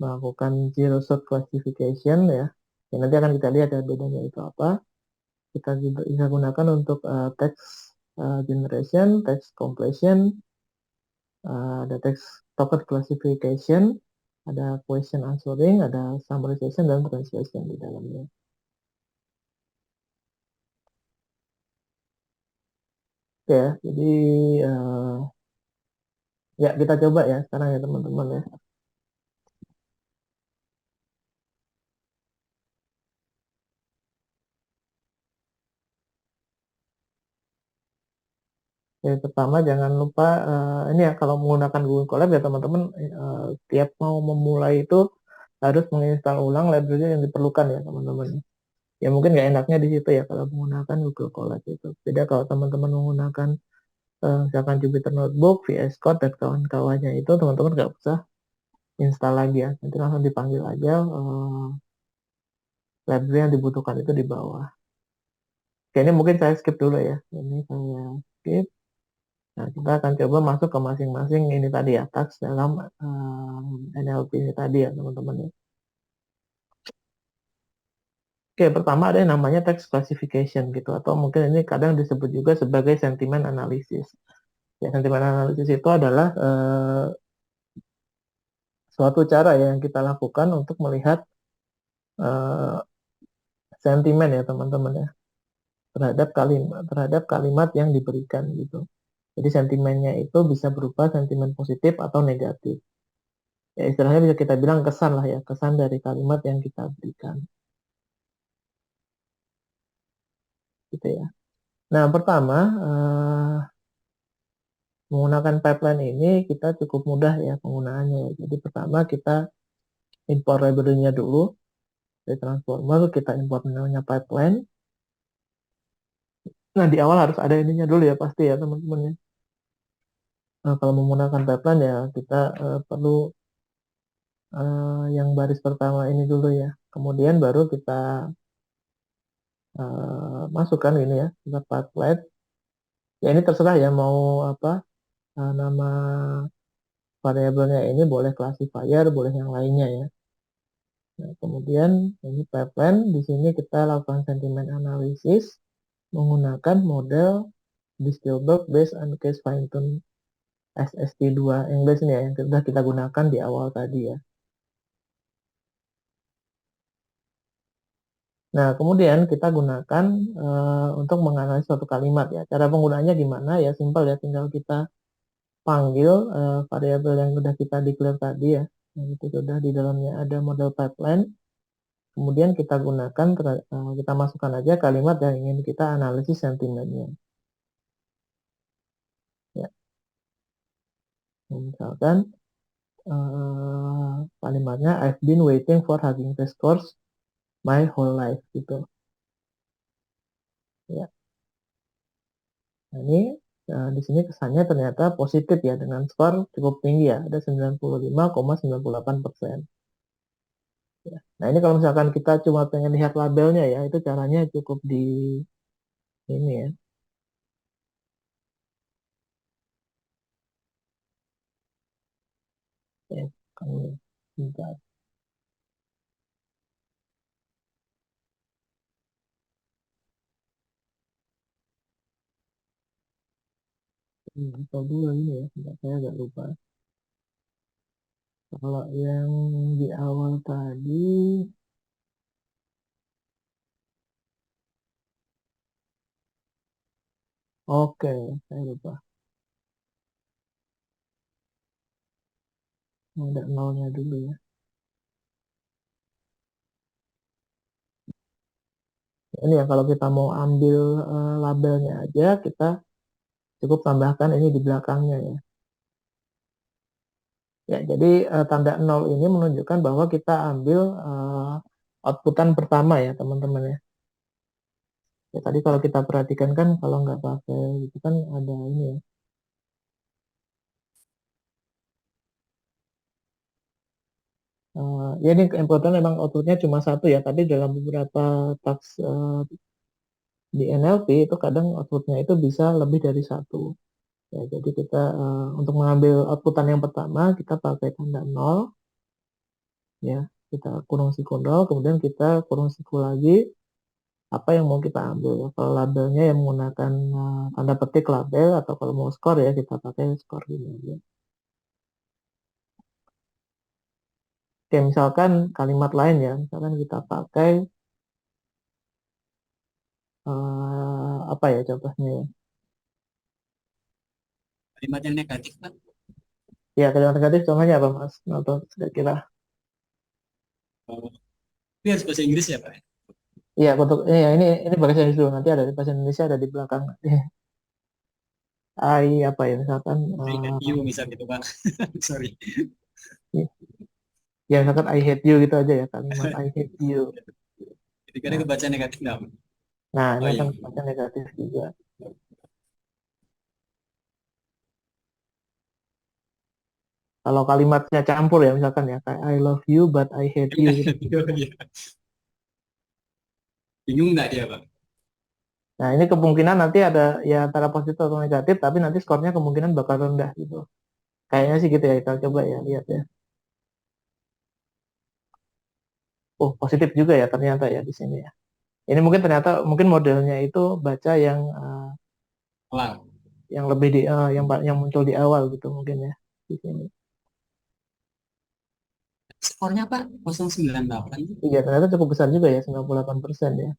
melakukan zero shot classification ya. Ya nanti akan kita lihat ya bedanya itu apa. Kita juga bisa gunakan untuk text generation, text completion, ada text token classification, ada question answering, ada summarization dan translation di dalamnya. Oke ya, jadi uh, ya kita coba ya sekarang ya teman-teman ya. Yang pertama jangan lupa ini ya kalau menggunakan Google Colab ya teman-teman tiap mau memulai itu harus menginstal ulang library yang diperlukan ya teman-teman. Ya mungkin nggak enaknya di situ ya kalau menggunakan Google Colab itu. Beda kalau teman-teman menggunakan misalkan Jupyter Notebook, VS Code dan kawan-kawannya itu teman-teman nggak usah install lagi ya. Nanti langsung dipanggil aja library yang dibutuhkan itu di bawah. Oke, ini mungkin saya skip dulu ya. Ini saya skip. Nah, kita akan coba masuk ke masing-masing ini tadi ya, task dalam NLP ini tadi ya, teman-teman ya. Oke, pertama ada yang namanya text classification gitu, atau mungkin ini kadang disebut juga sebagai sentiment analysis. Ya, sentiment analysis itu adalah suatu cara ya yang kita lakukan untuk melihat uh, sentimen ya, teman-teman ya, terhadap kalimat yang diberikan gitu. Jadi sentimennya itu bisa berupa sentimen positif atau negatif. Ya, istilahnya bisa kita bilang kesan lah ya, kesan dari kalimat yang kita berikan. Gitu ya. Nah, pertama, menggunakan pipeline ini kita cukup mudah ya penggunaannya. Jadi pertama kita import library-nya dulu dari transformer, kita import namanya pipeline. Nah, di awal harus ada ininya dulu ya pasti ya teman-teman ya. Nah, kalau menggunakan pipeline ya kita perlu yang baris pertama ini dulu ya. Kemudian baru kita masukkan ini ya, kita pipeline. Ya ini terserah ya mau apa nama variabelnya ini boleh classifier, boleh yang lainnya ya. Nah, kemudian ini pipeline, di sini kita lakukan sentiment analysis menggunakan model Distilberg based on case fine tune SST2 English nih ya, yang sudah kita gunakan di awal tadi ya. Nah, kemudian kita gunakan untuk menganalisis suatu kalimat ya. Cara penggunaannya gimana ya, simpel ya, tinggal kita panggil variabel yang sudah kita declare tadi ya. Nah, itu sudah di dalamnya ada model pipeline. Kemudian kita gunakan, kita masukkan aja kalimat yang ingin kita analisis sentimennya. Ya, misalkan kalimatnya I've been waiting for Hugging Face course my whole life gitu. Ya, nah ini di sini kesannya ternyata positif ya dengan skor cukup tinggi ya, ada 95,98%. Ya. Nah ini kalau misalkan kita cuma pengen lihat labelnya ya, itu caranya cukup di ini ya. Kami bentar. Atau dulu ini ya, bentar, saya agak lupa. Kalau yang di awal tadi, oke, saya lupa. Ada nolnya dulu ya. Ini ya kalau kita mau ambil labelnya aja, kita cukup tambahkan ini di belakangnya ya. Ya, jadi tanda nol ini menunjukkan bahwa kita ambil outputan pertama ya teman-teman ya. Ya, tadi kalau kita perhatikan kan kalau nggak pakai itu kan ada ini ya. Ya ini important memang outputnya cuma satu ya. Tapi dalam beberapa task di NLP itu kadang outputnya itu bisa lebih dari satu. Ya, jadi kita untuk mengambil outputan yang pertama kita pakai tanda nol ya. Kita kurung siku nol, kemudian kita kurung siku lagi apa yang mau kita ambil. Kalau labelnya yang menggunakan tanda petik label atau kalau mau skor ya kita pakai skor gini aja. Oke, misalkan kalimat lain ya, misalkan kita pakai apa ya contohnya ya? Kalimat yang negatif, Pak. Ya, kalimat negatif contohnya apa Mas? Atau kira-kira? Oh, tapi harus bahasa Inggris ya, Pak? Iya, untuk ya ini bahasa Inggris dulu nanti ada di bahasa Indonesia ada di belakang. Apa ya misalkan I hate you, misal gitu, Pak. Sorry. ya misalkan I hate you gitu aja ya kalimat I hate you. Jadi kadang Nah, kebaca negatif nggak, Pak? nah ini Oh iya. akan baca negatif juga. Kalau kalimatnya campur ya misalkan ya kayak I love you but I hate you gitu. Iya. Bingung nggak dia, Pak? Nah, ini kemungkinan nanti ada ya antara positif atau negatif tapi nanti skornya kemungkinan bakal rendah gitu. Kayaknya sih gitu ya kita coba ya lihat ya. Oh, positif juga ya ternyata ya di sini ya. Ini mungkin ternyata mungkin modelnya itu baca Wow. yang lebih di yang muncul di awal gitu mungkin ya di sini. Skornya, Pak, 098. Iya, ternyata cukup besar juga ya 98% ya.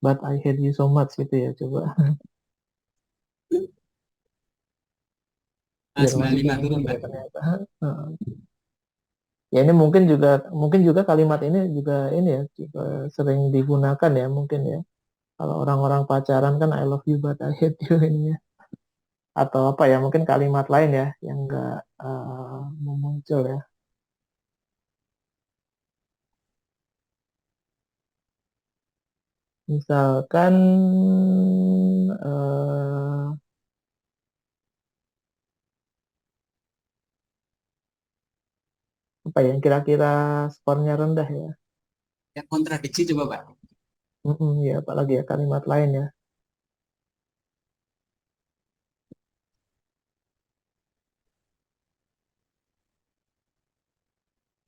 But I hate you so much gitu ya coba. Ah, Ya sembilan termasuk puluh lima tinggi turun, juga Pak. ya ternyata. Ya ini mungkin juga kalimat ini juga ini ya juga sering digunakan ya mungkin ya. Kalau orang-orang pacaran kan I love you but I hate you ini ya. Atau apa ya mungkin kalimat lain ya yang enggak muncul ya. Misalkan eh, apa ya yang kira-kira skornya rendah ya. Ya, kontradiksi coba, Pak. Ya apalagi ya kalimat lain ya.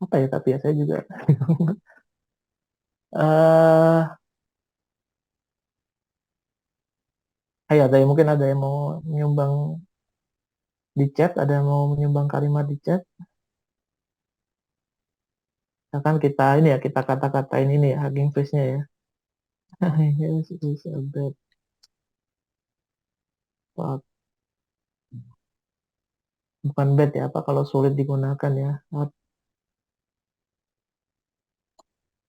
Apa ya tapi ya saya juga eh ada yang mungkin ada yang mau menyumbang di chat, ada yang mau menyumbang kalimat di chat. Misalkan kita ini ya kita kata-katain ini ya Hugging Face-nya ya. Yes, is a bad fuck. Bukan bad ya apa kalau sulit digunakan ya.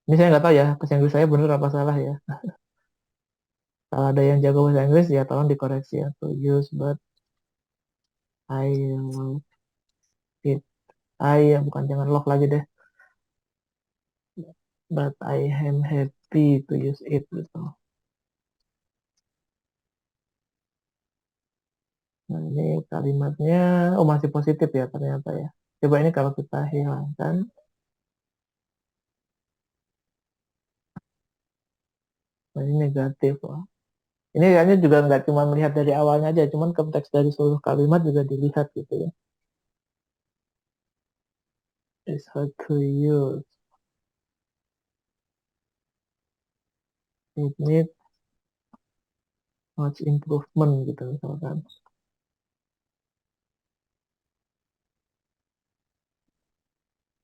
Ini saya nggak tahu ya, bahasa Inggris saya benar apa salah ya. Kalau ada yang jago bahasa Inggris ya tolong dikoreksi ya. To use but I love it. I ya bukan jangan love lagi deh. But I am happy to use it gitu. Nah, ini kalimatnya, oh masih positif ya ternyata ya. Coba ini kalau kita hilangkan, nah ini negatif. Wah. Ini kayaknya juga nggak cuma melihat dari awalnya aja, cuman konteks dari seluruh kalimat juga dilihat gitu ya. It's hard to use. It needs much improvement gitu misalkan.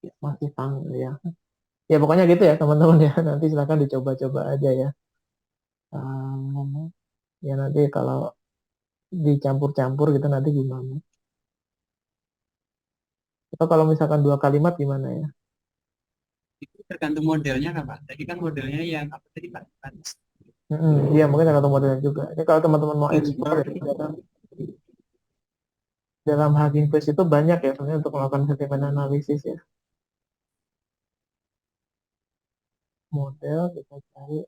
Ya, masih ya. Ya pokoknya gitu ya teman-teman ya. Nanti silakan dicoba-coba aja ya. Ya nanti kalau dicampur-campur gitu nanti gimana. Atau kalau misalkan dua kalimat gimana ya? Itu tergantung modelnya kan Pak. Tadi kan modelnya yang apa tadi Pak? Iya mungkin ada modelnya juga. Ini kalau teman-teman mau explore ya, dalam Hugging Face itu banyak ya sebenarnya untuk melakukan sentimen analisis ya. Model kita cari.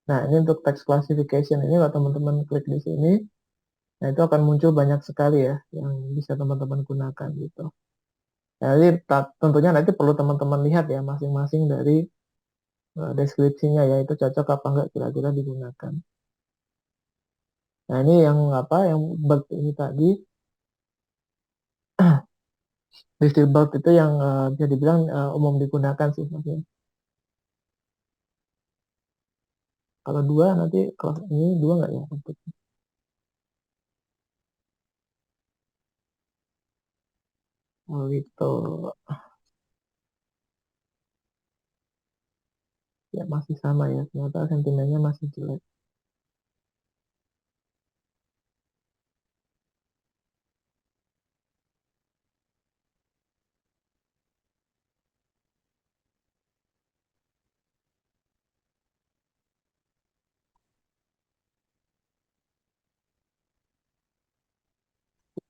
Nah ini untuk text classification ini kalau teman-teman klik di sini, nah itu akan muncul banyak sekali ya yang bisa teman-teman gunakan gitu. Jadi tentunya nanti perlu teman-teman lihat ya masing-masing dari deskripsinya ya itu cocok apa enggak kira-kira digunakan. Nah ini yang apa yang bug ini tadi distill bug itu yang bisa dibilang umum digunakan sih maksudnya. Kalau dua nanti kalau ini dua nggak ya untuk oh, gitu ya masih sama ya ternyata sentimennya masih jelek.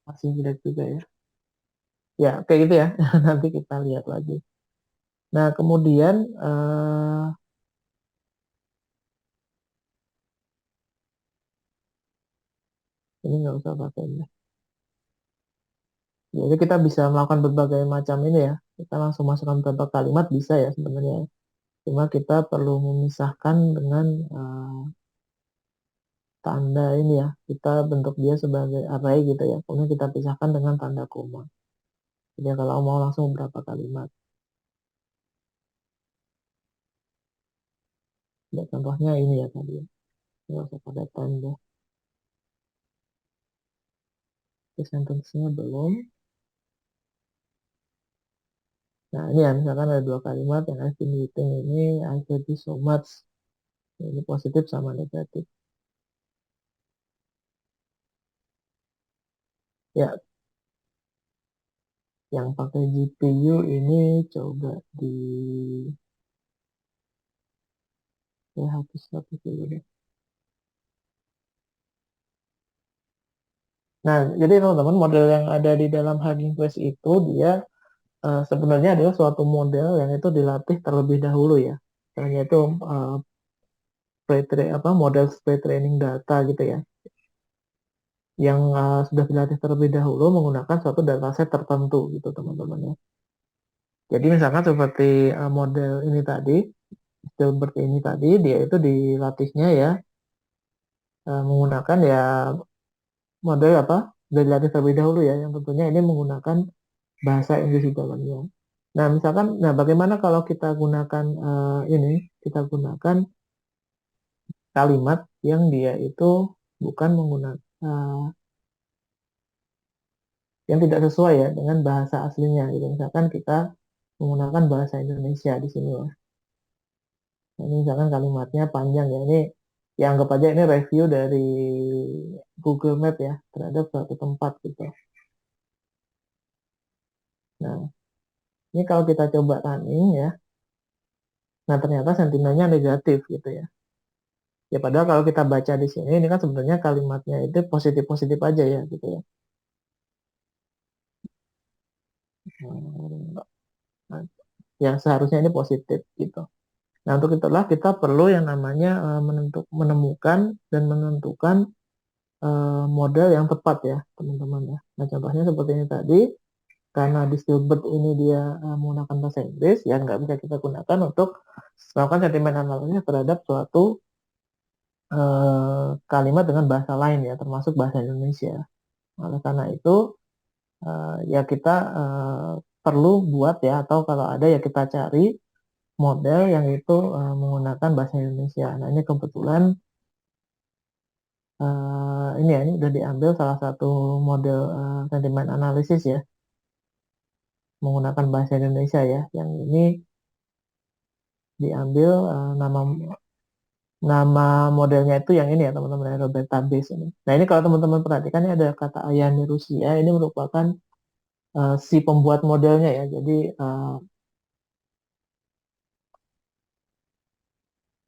Masih jelek juga ya. Ya kayak gitu ya nanti kita lihat lagi. Nah kemudian ini nggak usah pakai ini. Jadi kita bisa melakukan berbagai macam ini ya. Kita langsung masukkan beberapa kalimat bisa ya sebenarnya. Cuma kita perlu memisahkan dengan tanda ini ya. Kita bentuk dia sebagai array gitu ya. Kemudian kita pisahkan dengan tanda koma. Jadi kalau mau langsung berapa kalimat. Ya, contohnya ini ya tadi ya. Nggak usah pakai tanda. Sentence-nya belum. Nah ini ya misalkan ada dua kalimat yang I've been eating ini I hate you so much. Ini positif sama negatif. Ya yang pakai GPU ini coba di ya hapus dulu deh. Nah, jadi teman-teman model yang ada di dalam Hugging Face itu dia sebenarnya adalah suatu model yang itu dilatih terlebih dahulu ya. Caranya itu apa model pre-training data gitu ya, yang sudah dilatih terlebih dahulu menggunakan suatu dataset tertentu gitu teman-teman ya. Jadi misalkan seperti model ini tadi, Dilbert ini tadi, dia itu dilatihnya ya menggunakan ya model apa, sudah dilatih terlebih dahulu ya, yang tentunya ini menggunakan bahasa Inggris di dalamnya. Nah, misalkan, nah bagaimana kalau kita gunakan ini, kita gunakan kalimat yang dia itu bukan menggunakan yang tidak sesuai ya dengan bahasa aslinya. Gitu. Misalkan kita menggunakan bahasa Indonesia di sini ya. Nah, ini misalkan kalimatnya panjang ya. Ini ya anggap aja ini review dari Google Map ya terhadap suatu tempat gitu. Nah, ini kalau kita coba running ya, nah ternyata sentimennya negatif gitu ya. Ya padahal kalau kita baca di sini, ini kan sebenarnya kalimatnya itu positif-positif aja ya gitu ya. Nah, yang seharusnya ini positif gitu. Nah untuk itulah kita perlu yang namanya menemukan dan menentukan model yang tepat ya teman-teman ya. Nah contohnya seperti ini tadi, karena Dilbert ini dia menggunakan bahasa Inggris, ya nggak bisa kita gunakan untuk melakukan sentimen analisis terhadap suatu kalimat dengan bahasa lain ya, termasuk bahasa Indonesia. Oleh karena itu, ya kita perlu buat ya, atau kalau ada ya kita cari model yang itu menggunakan bahasa Indonesia. Nah ini kebetulan ini udah diambil salah satu model sentimen analisis ya, menggunakan bahasa Indonesia ya. Yang ini diambil nama modelnya itu yang ini ya teman-teman, Roberta Base ini. Nah ini kalau teman-teman perhatikan ini ada kata Ayani Rusia, ini merupakan si pembuat modelnya ya. Jadi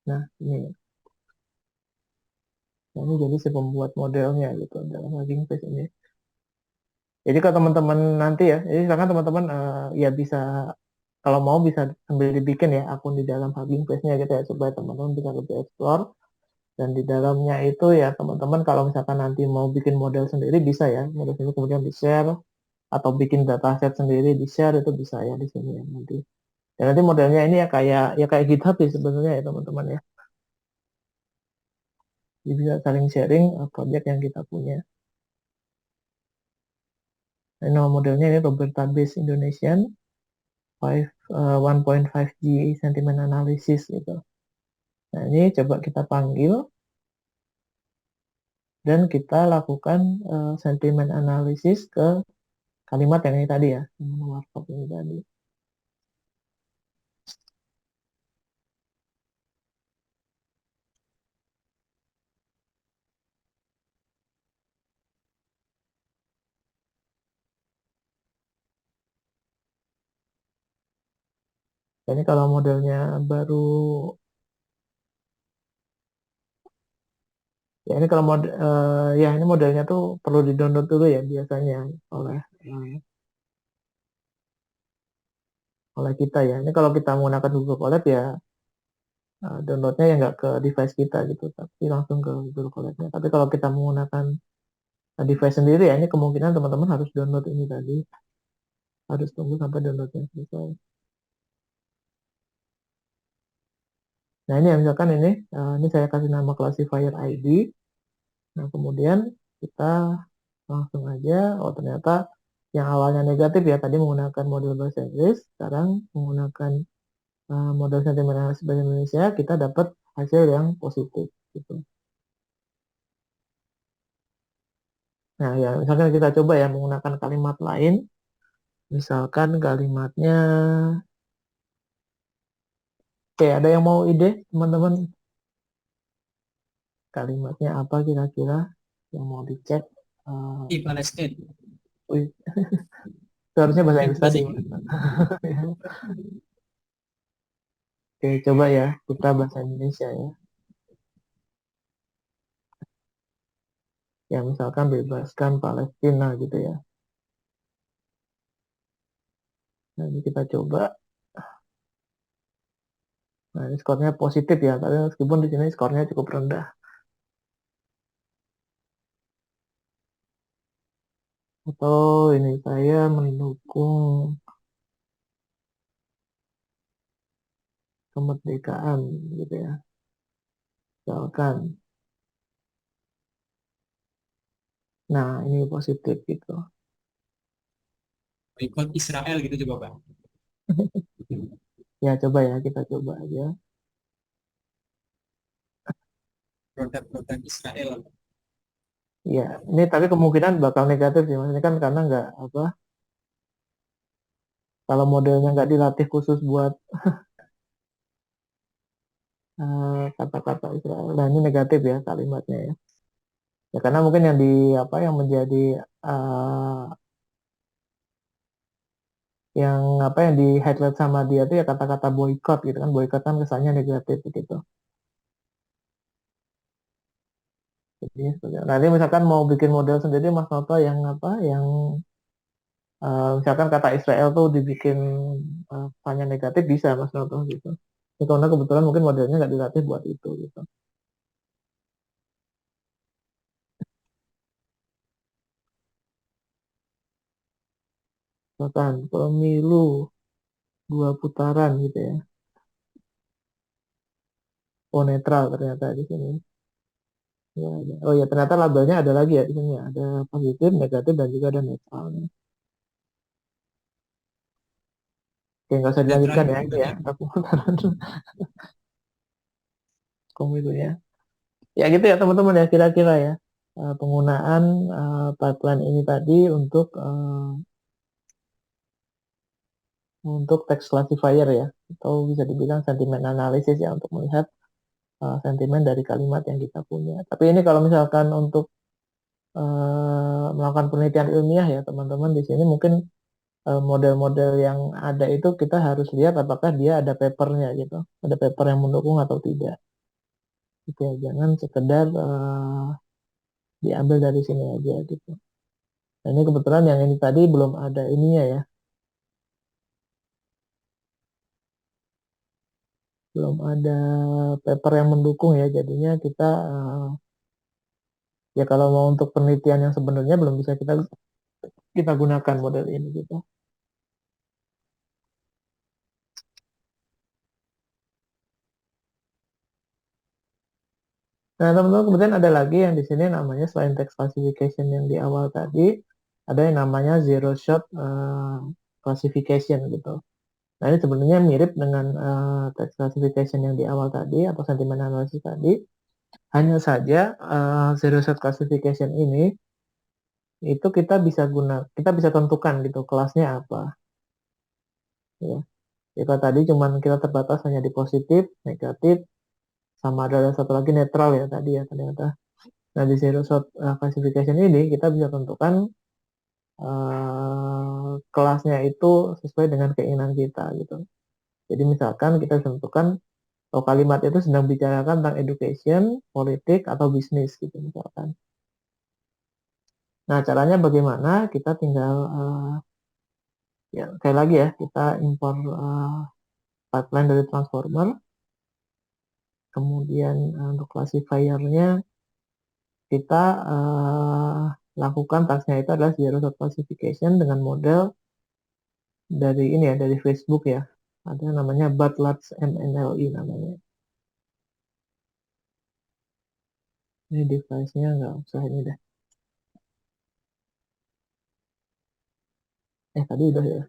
nah ini jadi si pembuat modelnya gitu dalam Hugging Face ini. Jadi kalau teman-teman nanti ya, jadi sekarang teman-teman ya bisa kalau mau bisa sambil dibikin ya akun di dalam Hugging Face-nya gitu ya, supaya teman-teman bisa lebih explore. Dan di dalamnya itu ya teman-teman kalau misalkan nanti mau bikin model sendiri bisa ya, model sendiri kemudian di-share, atau bikin dataset sendiri di-share itu bisa ya di sini ya nanti. Dan nanti modelnya ini ya kayak GitHub sih sebenarnya ya teman-teman ya. Jadi bisa saling sharing project yang kita punya. Nah, nama modelnya ini Roberta Base Indonesian 1.5G Sentiment Analysis gitu. Nah ini coba kita panggil dan kita lakukan sentiment analysis ke kalimat yang ini tadi ya, warkop ini tadi. Ini kalau modelnya baru, ya ini kalau ya ini modelnya tuh perlu di-download dulu ya biasanya oleh oleh kita ya. Ini kalau kita menggunakan Google Colab ya downloadnya ya nggak ke device kita gitu, tapi langsung ke Google Colab-nya. Tapi kalau kita menggunakan device sendiri ya, ini kemungkinan teman-teman harus download ini tadi, harus tunggu sampai downloadnya selesai. Nah ini ya, misalkan ini saya kasih nama classifier ID. Nah kemudian kita langsung aja, oh ternyata yang awalnya negatif ya tadi menggunakan model bahasa Inggris, sekarang menggunakan model sentimen analisis bahasa Indonesia, kita dapat hasil yang positif gitu. Nah ya misalkan kita coba ya menggunakan kalimat lain, misalkan kalimatnya, oke ada yang mau ide teman-teman, kalimatnya apa kira-kira yang mau dicek? Di Palestina. Wih, seharusnya bahasa Inggris Bahasa tadi. Inggris. Oke, coba ya kita bahasa Indonesia ya. Ya misalkan bebaskan Palestina gitu ya. Nah ini kita coba. Nah ini skornya positif ya, tapi meskipun di sini skornya cukup rendah. Atau ini saya mendukung kemerdekaan gitu ya. Misalkan. Nah ini positif gitu. Boykot Israel gitu coba Bang. Ya coba ya kita coba aja. Produk-produk Israel. Ya ini tapi kemungkinan bakal negatif sih. Maksudnya kan karena nggak apa, kalau modelnya nggak dilatih khusus buat kata-kata Israel. Nah ini negatif ya kalimatnya ya. Ya karena mungkin yang di apa yang menjadi uh, yang apa yang di highlight sama dia tuh ya kata-kata boykot gitu kan, boykot kan kesannya negatif gitu. Jadi nanti misalkan mau bikin model sendiri Mas Noto yang apa yang misalkan kata Israel tuh dibikin kesannya negatif bisa Mas Noto gitu. Itu karena kebetulan mungkin modelnya nggak dilatih buat itu gitu. Misalkan pemilu 2 putaran gitu ya. Oh netral ternyata di sini. Ya, oh ya ternyata labelnya ada lagi ya di sini ya. Ada positif, negatif dan juga ada netral. Oke, nggak usah Netral dilanjutkan itu ya itu ya. maksudnya. Aku putaran pemilunya. Ya gitu ya teman-teman ya kira-kira ya. Penggunaan pipeline ini tadi untuk text classifier ya. Atau bisa dibilang sentiment analysis ya untuk melihat sentimen dari kalimat yang kita punya. Tapi ini kalau misalkan untuk melakukan penelitian ilmiah ya teman-teman di sini mungkin model-model yang ada itu kita harus lihat apakah dia ada papernya gitu, ada paper yang mendukung atau tidak. Gitu ya, jangan sekedar diambil dari sini aja gitu. Nah, ini kebetulan yang ini tadi belum ada ininya ya, belum ada paper yang mendukung ya, jadinya kita ya kalau mau untuk penelitian yang sebenarnya belum bisa kita kita gunakan model ini gitu. Nah, teman-teman kemudian ada lagi yang di sini namanya selain text classification yang di awal tadi, ada yang namanya zero shot classification gitu. Nah, ini sebenarnya mirip dengan text classification yang di awal tadi atau sentiment analysis tadi. Hanya saja zero shot classification ini itu kita bisa tentukan gitu kelasnya apa. Ya. Jika tadi cuman kita terbatas hanya di positif, negatif, sama ada satu lagi netral ya tadi ya ternyata. Nah, di zero shot classification ini kita bisa tentukan kelasnya itu sesuai dengan keinginan kita gitu. Jadi misalkan kita bisa tentukan kalau kalimat itu sedang bicarakan tentang education, politik, atau bisnis gitu misalkan. Nah, caranya bagaimana? Kita tinggal ya kayak lagi ya, kita impor pipeline dari transformer, kemudian untuk classifiernya kita lakukan tasnya itu adalah zero shot classification dengan model dari ini ya dari Facebook ya ada namanya Bartlatz MNLI namanya ini device-nya nggak usah ini deh tadi udah ya.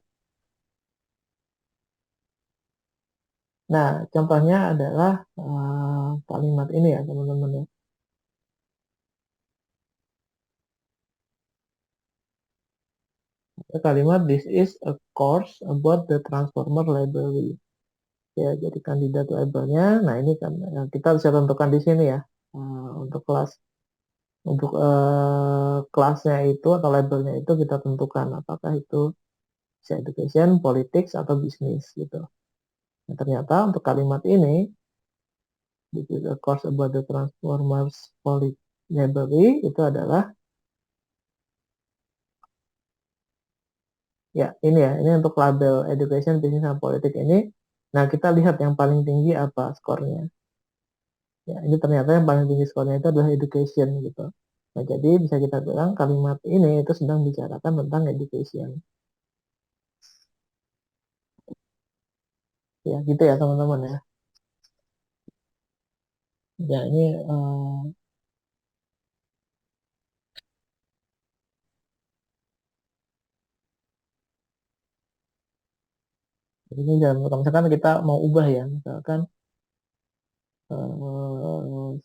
Nah contohnya adalah kalimat ini ya teman-teman ya. Ada kalimat this is a course about the transformer library ya jadi kandidat labelnya nah ini kan kita bisa tentukan di sini ya untuk kelas untuk kelasnya itu atau labelnya itu kita tentukan apakah itu bisa education, politics, atau bisnis gitu. Nah, ternyata untuk kalimat ini di course about the transformers library itu adalah ya ini untuk label education, bisnis, dan politik ini. Nah kita lihat yang paling tinggi apa skornya. Ya ini ternyata yang paling tinggi skornya itu adalah education gitu. Nah jadi bisa kita bilang kalimat ini itu sedang bicarakan tentang education. Ya gitu ya teman-teman ya. Ya ini dalam kalau misalkan kita mau ubah ya misalkan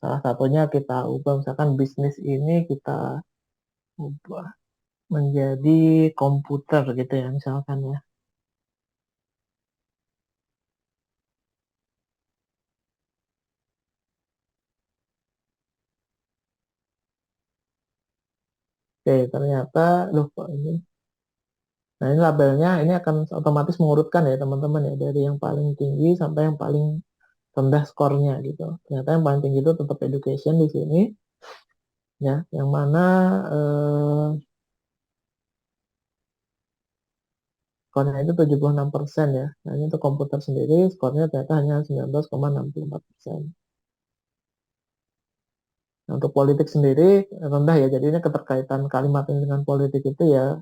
salah satunya kita ubah misalkan bisnis ini kita ubah menjadi komputer gitu ya misalkan ya. Oke ternyata loh kok ini Nah, ini labelnya ini akan otomatis mengurutkan ya teman-teman ya dari yang paling tinggi sampai yang paling rendah skornya gitu. Ternyata yang paling tinggi itu tetap education di sini ya, yang mana skornya itu 76% ya. Nah, ini untuk komputer sendiri skornya ternyata hanya 19,64%. Nah, untuk politik sendiri rendah ya, jadi ini keterkaitan kalimat ini dengan politik itu ya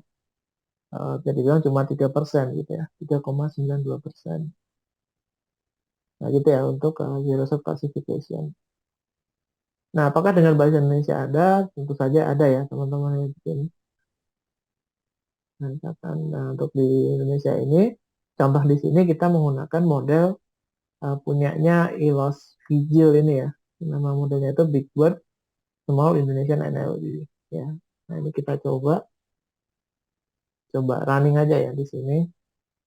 jadi bilang cuma 3% gitu ya, 3,92%. Nah gitu ya untuk Eurosur classification. Nah, apakah dengan bahasa Indonesia ada? Tentu saja ada ya teman-teman yang bikin. Nah, misalkan untuk di Indonesia ini, contoh di sini kita menggunakan model punyanya Ilos Vigil ini ya. Nama modelnya itu Big Bird Small Indonesian NLP ya. Nah, ini kita coba running aja ya di sini.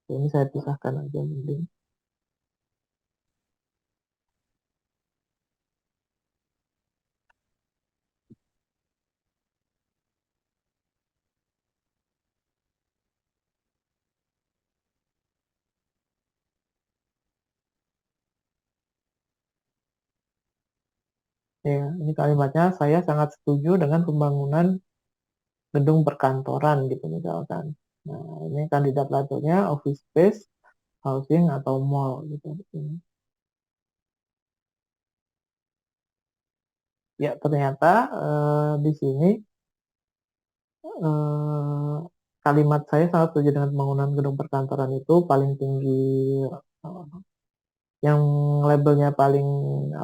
Ini saya pisahkan aja mending. Ya, ini kalimatnya saya sangat setuju dengan pembangunan gedung perkantoran gitu misalkan. Nah, ini kandidat labelnya office space, housing atau mall gitu. Ya, ternyata di sini eh, kalimat saya sangat setuju dengan pembangunan gedung perkantoran itu paling tinggi, eh, yang labelnya paling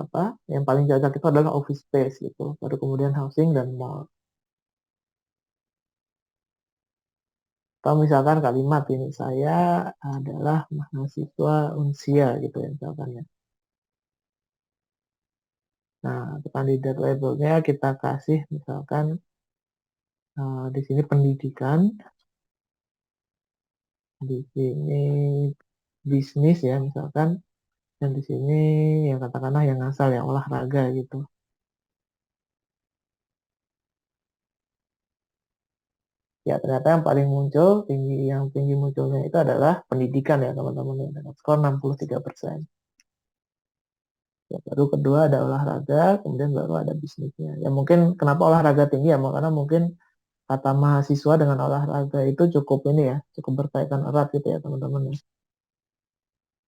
apa, yang paling cocok itu adalah office space gitu, baru kemudian housing dan mall. Atau misalkan kalimat ini saya adalah mahasiswa Unsia gitu ya misalkan ya. Nah, untuk kandidat labelnya kita kasih misalkan di sini pendidikan, di sini bisnis ya misalkan, dan di sini yang katakanlah yang asal ya olahraga gitu. Ya ternyata yang paling muncul yang tinggi munculnya itu adalah pendidikan ya teman-teman ya dengan skor 63%. Ya, baru kedua ada olahraga, kemudian baru ada bisnisnya. Ya mungkin kenapa olahraga tinggi ya, karena mungkin kata mahasiswa dengan olahraga itu cukup ini ya, cukup berkaitan erat gitu ya teman-teman ya.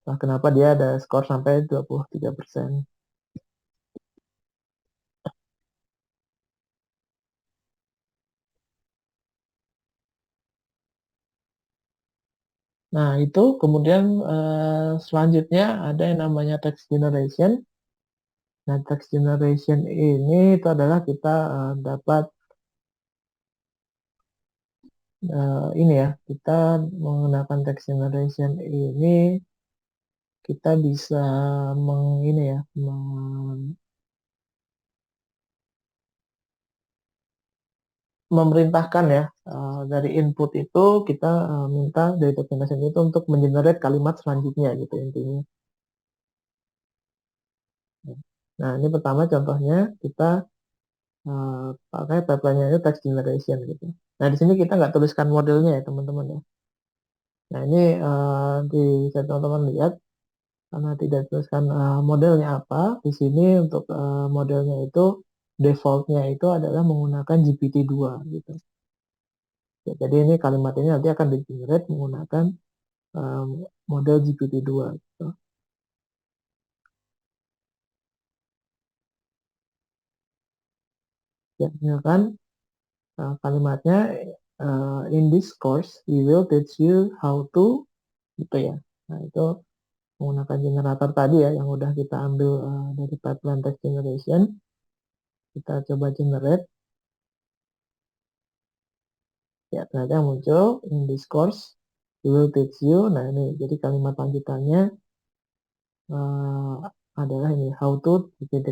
Nah, kenapa dia ada skor sampai 23%. Nah, itu kemudian selanjutnya ada yang namanya text generation. Nah, text generation ini itu adalah kita dapat ini ya, kita menggunakan text generation ini kita bisa ini ya, memerintahkan ya dari input itu kita minta dari text generation itu untuk mengenerate kalimat selanjutnya gitu intinya. Nah, ini pertama contohnya kita pakai pipeline-nya itu text generation gitu. Nah, di sini kita nggak tuliskan modelnya ya teman-teman ya. Nah, ini di teman-teman lihat karena tidak tuliskan modelnya apa. Di sini untuk modelnya itu defaultnya itu adalah menggunakan GPT-2 gitu. Ya, jadi ini kalimat ini nanti akan di-generate menggunakan uh, model GPT-2 gitu. Ya, misalkan kalimatnya in this course we will teach you how to gitu ya. Nah, itu menggunakan generator tadi ya yang udah kita ambil dari pipeline text generation, kita coba generate ya ternyata yang muncul in this course we will teach you. Nah, ini jadi kalimat lanjutannya uh, adalah ini how to get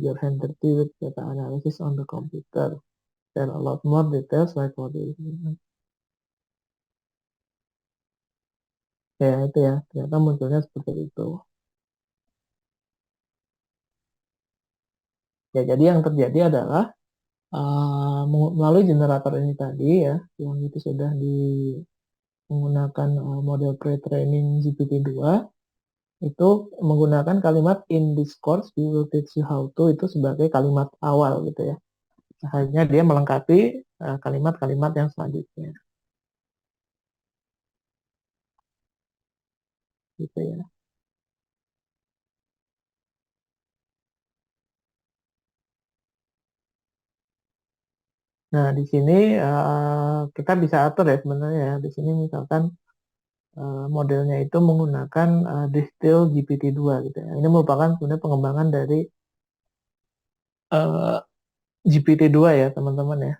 your hand dirty with data analysis on the computer, there are a lot more details like what is. Ya itu ya ternyata munculnya seperti itu. Ya jadi yang terjadi adalah melalui generator ini tadi ya yang itu sudah menggunakan model pre-training GPT-2 itu menggunakan kalimat in this course we will teach you how to itu sebagai kalimat awal gitu ya. Akhirnya dia melengkapi kalimat-kalimat yang selanjutnya gitu ya. Nah, di sini kita bisa atur ya sebenarnya ya. Di sini misalkan modelnya itu menggunakan Distill GPT-2 gitu ya. Ini merupakan sebenarnya pengembangan dari uh, GPT-2 ya, teman-teman ya.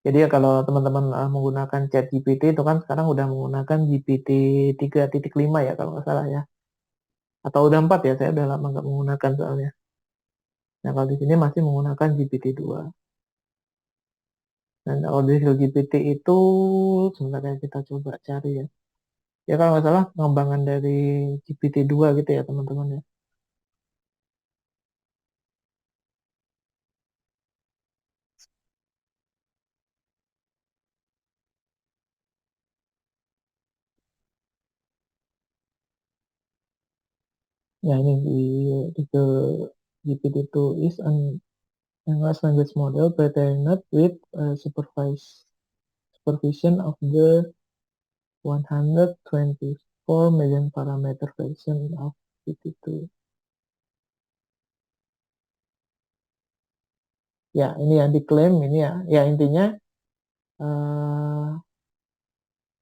Jadi ya kalau teman-teman menggunakan chat GPT itu kan sekarang udah menggunakan GPT 3.5 ya kalau nggak salah ya. Atau udah 4 ya, saya udah lama nggak menggunakan soalnya. Nah, kalau di sini masih menggunakan GPT-2. Dan kalau di GPT itu sebenarnya kita coba cari ya. Ya kalau nggak salah pengembangan dari GPT-2 gitu ya teman-teman ya. Ya ini di ke GPT-2 is an English language model pre-trained with supervision of the 124 million parameter version of GPT-2. Ya, ini yang diklaim ini ya. Ya intinya eh,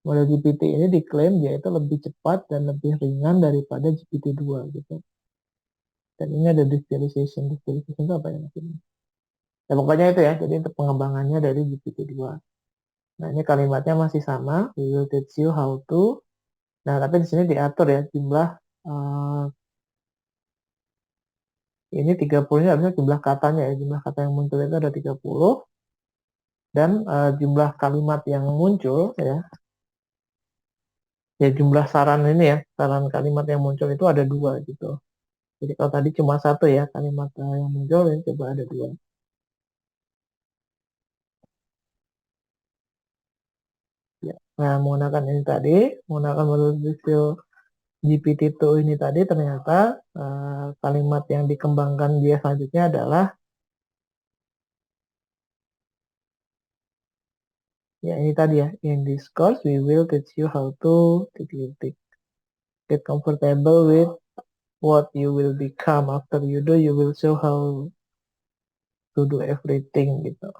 model GPT ini diklaim dia itu lebih cepat dan lebih ringan daripada GPT-2 gitu. Dan ini ada distillation. Distillation itu apa ya maksudnya? Ya pokoknya itu ya. Jadi untuk pengembangannya dari GPT-2. Nah, ini kalimatnya masih sama. We will teach you how to. Nah, tapi di sini diatur ya jumlah ini 30 ini harusnya jumlah katanya ya. Jumlah kata yang muncul itu ada 30 dan jumlah kalimat yang muncul ya. Ya jumlah saran ini ya, saran kalimat yang muncul itu ada dua gitu. Jadi kalau tadi cuma satu ya kalimat yang muncul ini coba ada dua. Ya. Nah, menggunakan ini tadi, menggunakan model visual GPT-2 ini tadi ternyata kalimat yang dikembangkan dia selanjutnya adalah ya ini tadi ya, in this course we will teach you how to titik-titik. Get comfortable with what you will become after you do, you will show how to do everything gitu.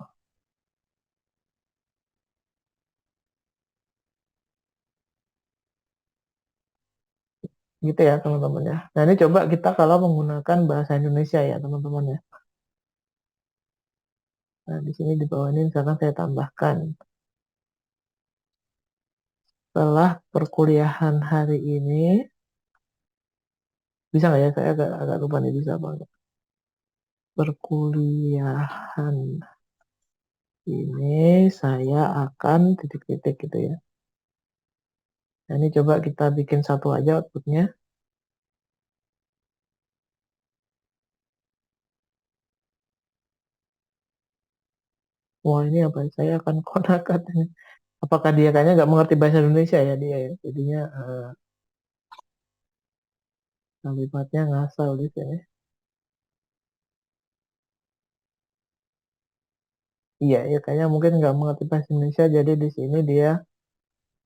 Gitu ya teman-teman ya. Nah ini coba kita kalau menggunakan bahasa Indonesia ya teman-teman ya. Nah di sini di bawah ini misalkan saya tambahkan setelah perkuliahan hari ini, bisa nggak ya? Saya agak lupa nih bisa apa enggak. Perkuliahan ini saya akan titik-titik gitu ya. Nah ini coba kita bikin satu aja outputnya. Wah ini apa? Saya akan konakan ini. Apakah dia kayaknya nggak mengerti bahasa Indonesia ya dia ya? Jadinya kalimatnya ngasal di sini. Iya, ya kayaknya mungkin nggak mengerti bahasa Indonesia, jadi di sini dia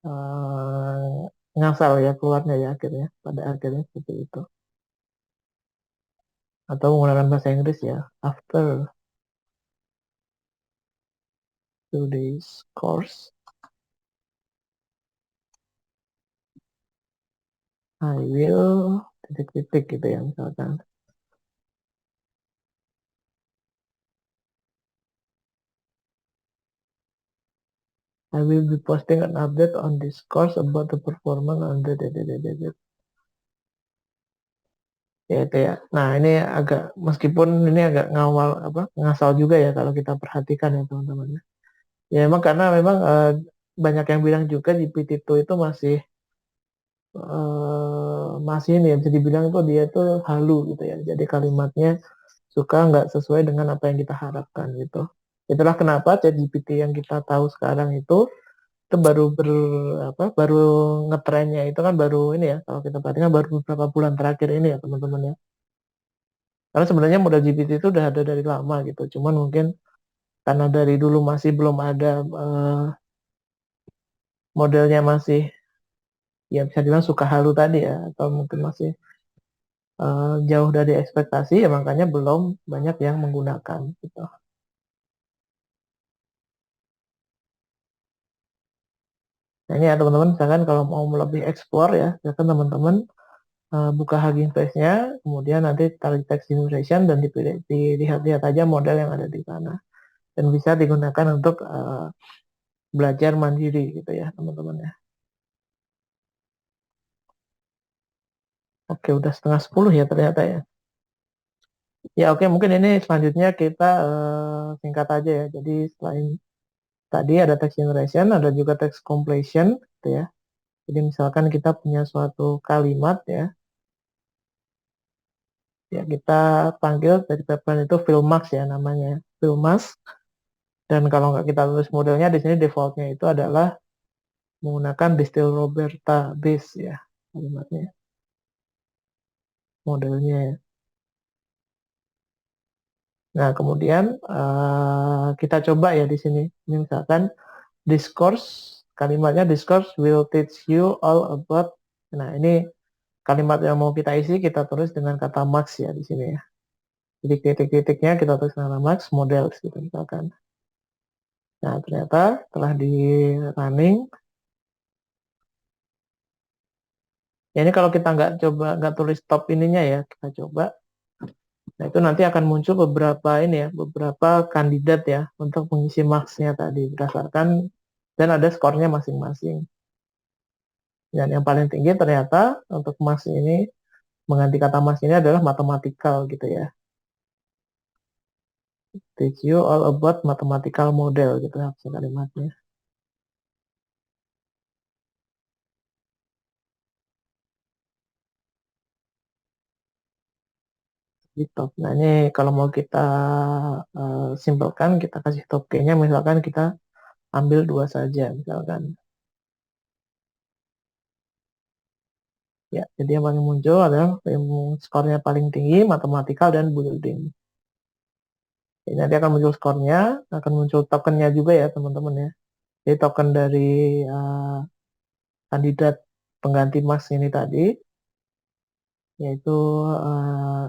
eh, ngasal ya keluarnya ya akhirnya, pada akhirnya seperti itu. Atau menggunakan bahasa Inggris ya, after today's course, I will titik-titik gitu ya misalkan. I will be posting an update on this course about the performance on the. Ya itu ya. Nah ini agak meskipun ini agak ngawal apa ngasal juga ya kalau kita perhatikan ya teman-teman. Ya emang karena memang banyak yang bilang juga GPT-2 itu masih ini ya bisa dibilang itu dia itu halu gitu ya. Jadi kalimatnya suka nggak sesuai dengan apa yang kita harapkan gitu. Itulah kenapa ChatGPT yang kita tahu sekarang itu itu baru ngetrennya itu kan baru ini ya, kalau kita perhatikan baru beberapa bulan terakhir ini ya teman-teman ya. Karena sebenarnya model GPT itu udah ada dari lama gitu, cuman mungkin karena dari dulu masih belum ada modelnya masih ya bisa dibilang suka halu tadi ya, atau mungkin masih jauh dari ekspektasi ya, makanya belum banyak yang menggunakan gitu. Nah ini ya teman-teman, misalkan kalau mau lebih explore ya, silakan teman-teman buka Hugging Face-nya, kemudian nanti tarik text generation dan dilihat-lihat aja model yang ada di sana, dan bisa digunakan untuk belajar mandiri gitu ya teman-teman ya. Oke, udah setengah 10 ya ternyata ya. Ya oke, mungkin ini selanjutnya kita singkat aja ya. Jadi selain tadi ada text generation, ada juga text completion gitu ya. Jadi misalkan kita punya suatu kalimat ya, ya kita panggil dari pipeline itu Filmax ya namanya, Filmax. Dan kalau nggak kita tulis modelnya di sini defaultnya itu adalah menggunakan Distill Roberta base ya kalimatnya, modelnya ya. Nah kemudian kita coba ya di sini. Ini misalkan discourse, kalimatnya discourse will teach you all about. Nah ini kalimat yang mau kita isi kita tulis dengan kata max ya di sini ya. Jadi titik-titiknya kita tulis nama max models gitu misalkan. Nah ternyata telah di running. Ya ini kalau kita nggak tulis top ininya ya, kita coba. Nah itu nanti akan muncul beberapa ini ya, beberapa kandidat ya untuk mengisi max-nya tadi berdasarkan, dan ada skornya masing-masing. Dan yang paling tinggi ternyata untuk max ini, mengganti kata max ini adalah mathematical gitu ya. Teach you all about mathematical model gitu ya kalimatnya. Di top. Nah ini kalau mau kita simpelkan, kita kasih top K-nya misalkan kita ambil dua saja misalkan. Ya, jadi yang paling muncul adalah yang skornya paling tinggi, matematikal dan building. Jadi nanti akan muncul skornya, akan muncul tokennya juga ya teman-teman ya. Jadi token dari uh, kandidat pengganti Mas ini tadi, yaitu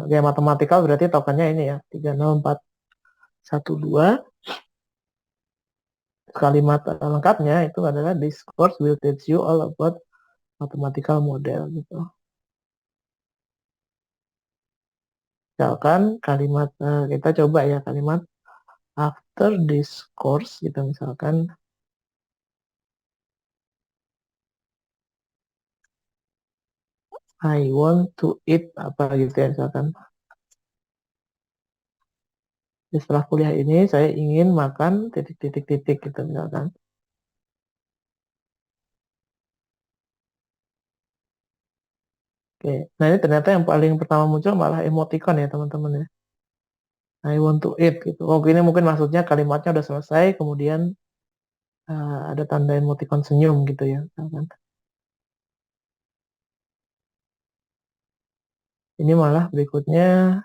ya matematikal berarti tokennya ini ya, 30412. Kalimat lengkapnya itu adalah this course will teach you all about mathematical model gitu. Misalkan kalimat kita coba ya kalimat after this course gitu misalkan I want to eat apa gitu ya misalkan. Jadi setelah kuliah ini saya ingin makan titik-titik-titik gitu misalkan. Oke, nah ini ternyata yang paling pertama muncul malah emoticon ya teman-teman ya. I want to eat gitu. Oh ini mungkin maksudnya kalimatnya udah selesai, kemudian ada tanda emoticon senyum gitu ya misalkan. Ini malah berikutnya,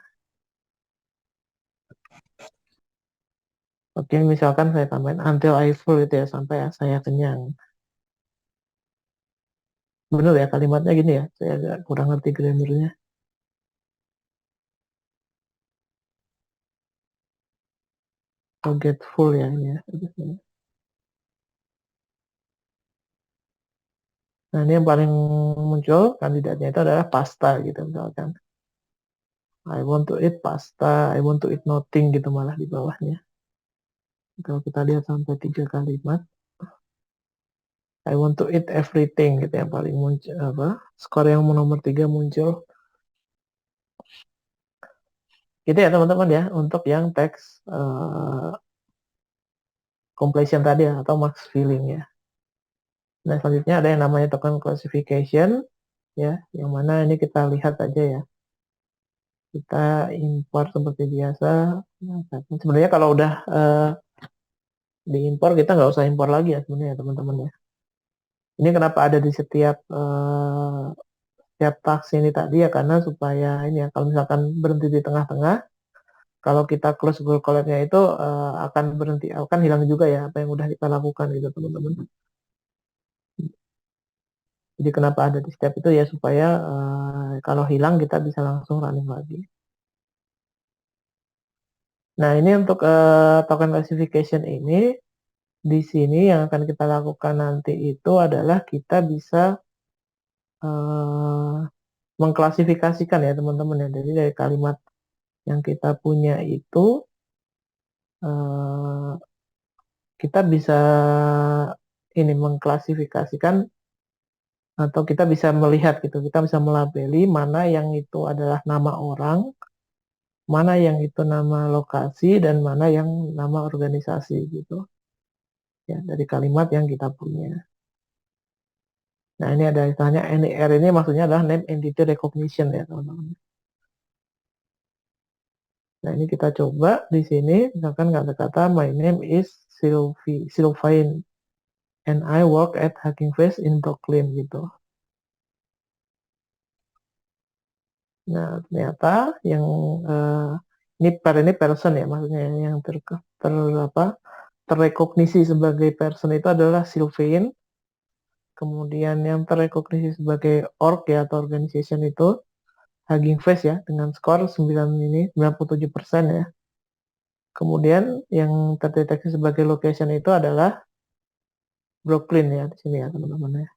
oke misalkan saya tambahin until I full gitu ya, sampai saya kenyang. Bener ya kalimatnya gini ya, saya agak kurang ngerti grammarnya. Forgetful ya ini ya. Nah ini yang paling muncul kandidatnya itu adalah pasta gitu misalkan. I want to eat pasta, I want to eat nothing gitu malah di bawahnya. Kalau kita lihat sampai 3 kalimat, I want to eat everything gitu yang paling muncul apa? Skor yang nomor 3 muncul. Gitu ya teman-teman ya untuk yang teks completion tadi ya, atau max filling ya. Nah selanjutnya ada yang namanya token classification ya, yang mana ini kita lihat aja ya. Kita import seperti biasa. Nah, sebenarnya kalau udah diimpor kita nggak usah impor lagi ya sebenarnya teman-teman ya. Ini kenapa ada di setiap task ini tadi ya, karena supaya ini ya, kalau misalkan berhenti di tengah-tengah, kalau kita close Google Colab-nya itu akan berhenti, akan hilang juga ya apa yang udah kita lakukan gitu teman-teman. Jadi kenapa ada di step itu ya, supaya kalau hilang kita bisa langsung running lagi. Nah, ini untuk token classification ini, di sini yang akan kita lakukan nanti itu adalah kita bisa eh, mengklasifikasikan ya teman-teman ya. Jadi dari kalimat yang kita punya itu eh, kita bisa ini mengklasifikasikan atau kita bisa melihat gitu, kita bisa melabeli mana yang itu adalah nama orang, mana yang itu nama lokasi, dan mana yang nama organisasi gitu ya dari kalimat yang kita punya. Nah, ini ada istilahnya NER, ini maksudnya adalah name entity recognition ya teman-teman. Nah, ini kita coba di sini, misalkan kata-kata my name is Sylvain and I work at Hugging Face in Brooklyn gitu. Nah, ternyata yang eh, ini person ya, maksudnya yang apa, terrekognisi sebagai person itu adalah Sylvain. Kemudian yang terrekognisi sebagai org ya atau organization itu Hugging Face ya dengan skor 9 ini 97% ya. Kemudian yang terdeteksi sebagai location itu adalah Brooklyn ya di sini ya teman-teman ya.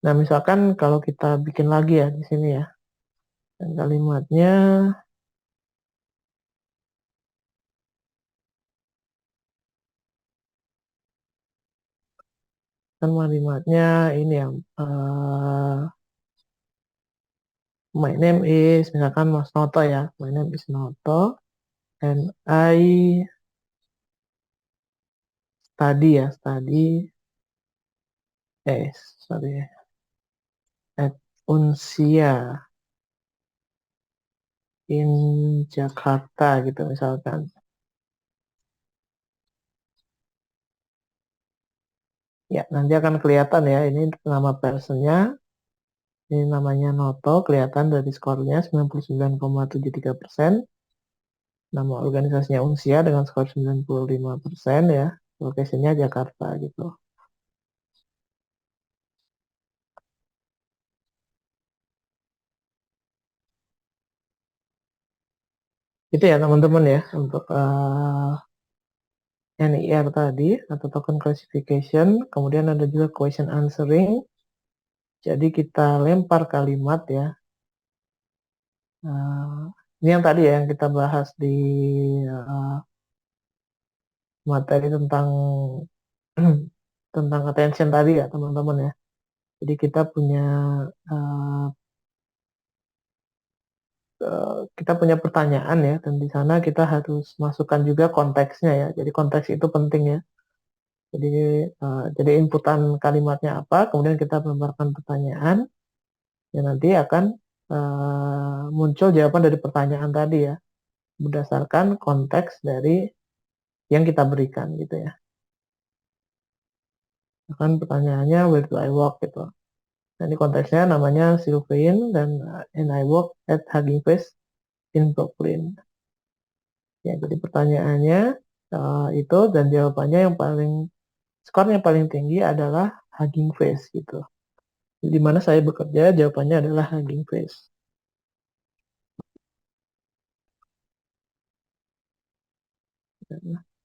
Nah, misalkan kalau kita bikin lagi ya di sini ya. Dan kalimatnya kan kalimatnya ini ya my name is misalkan Mas Noto ya. My name is Noto and I study sorry at Unsia in Jakarta gitu misalkan. Ya, nanti akan kelihatan ya ini nama personnya. Ini namanya Noto, kelihatan dari skornya 99,73%. Nama organisasinya Unsia dengan skor 95% ya. Lokasinya Jakarta gitu. Itu ya teman-teman ya untuk NIR tadi atau token classification. Kemudian ada juga question answering. Jadi kita lempar kalimat ya. Ini yang tadi ya yang kita bahas di uh, materi tentang tentang attention tadi ya teman-teman ya. Jadi uh, kita punya pertanyaan ya, dan di sana kita harus masukkan juga konteksnya ya. Jadi konteks itu penting ya. Jadi jadi inputan kalimatnya apa, kemudian kita membuatkan pertanyaan, yang nanti akan muncul jawaban dari pertanyaan tadi ya, berdasarkan konteks dari yang kita berikan gitu ya. Kan pertanyaannya where do I work gitu. Nah, ini konteksnya namanya Sylvain dan and I work at Hugging Face in Brooklyn. Ya, jadi pertanyaannya itu dan jawabannya yang paling skornya paling tinggi adalah Hugging Face gitu. Di mana saya bekerja, jawabannya adalah Hugging Face.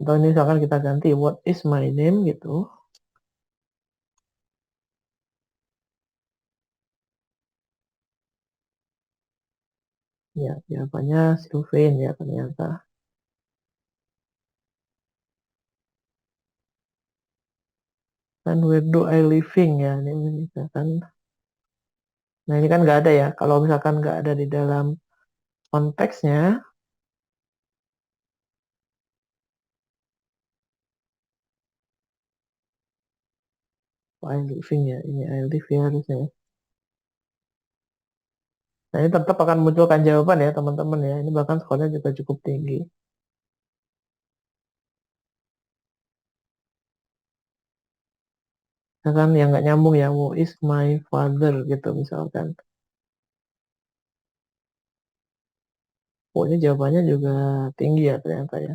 Atau ini misalkan kita ganti what is my name gitu. Ya, jawabannya Sylvain ya ternyata. Dan where do I living ya, ini misalkan. Nah, ini kan nggak ada ya. Kalau misalkan nggak ada di dalam konteksnya, I living ya, ini I live ya harusnya. Nah, ini tetap akan munculkan jawaban ya teman-teman ya. Ini bahkan skornya juga cukup tinggi. Misalkan yang nggak nyambung ya, who is my father gitu misalkan. Pokoknya jawabannya juga tinggi ya ternyata ya.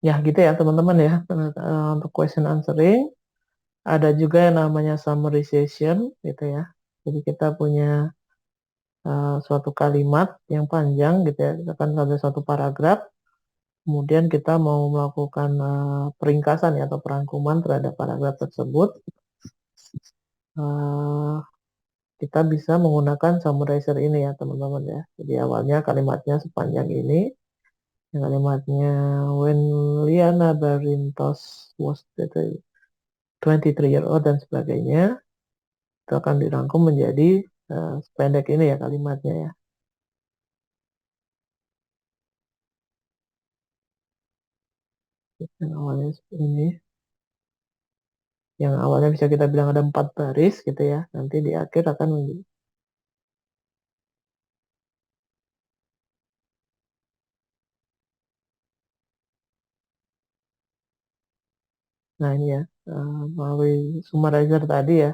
Ya gitu ya teman-teman ya. Untuk question answering ada juga yang namanya summarization gitu ya. Jadi kita punya suatu kalimat yang panjang gitu ya. Misalkan ada suatu paragraf, kemudian kita mau melakukan peringkasan ya, atau perangkuman terhadap paragraf tersebut. Eh, Kita bisa menggunakan summarizer ini ya teman-teman ya. Jadi awalnya kalimatnya sepanjang ini, yang kalimatnya when Liana Barrientos was 23 year old dan sebagainya, itu akan dirangkum menjadi sependek ini ya kalimatnya ya. Yang awalnya seperti ini, yang awalnya bisa kita bilang ada 4 baris gitu ya, nanti di akhir akan menjadi. Nah ini ya, melalui summarizer tadi ya,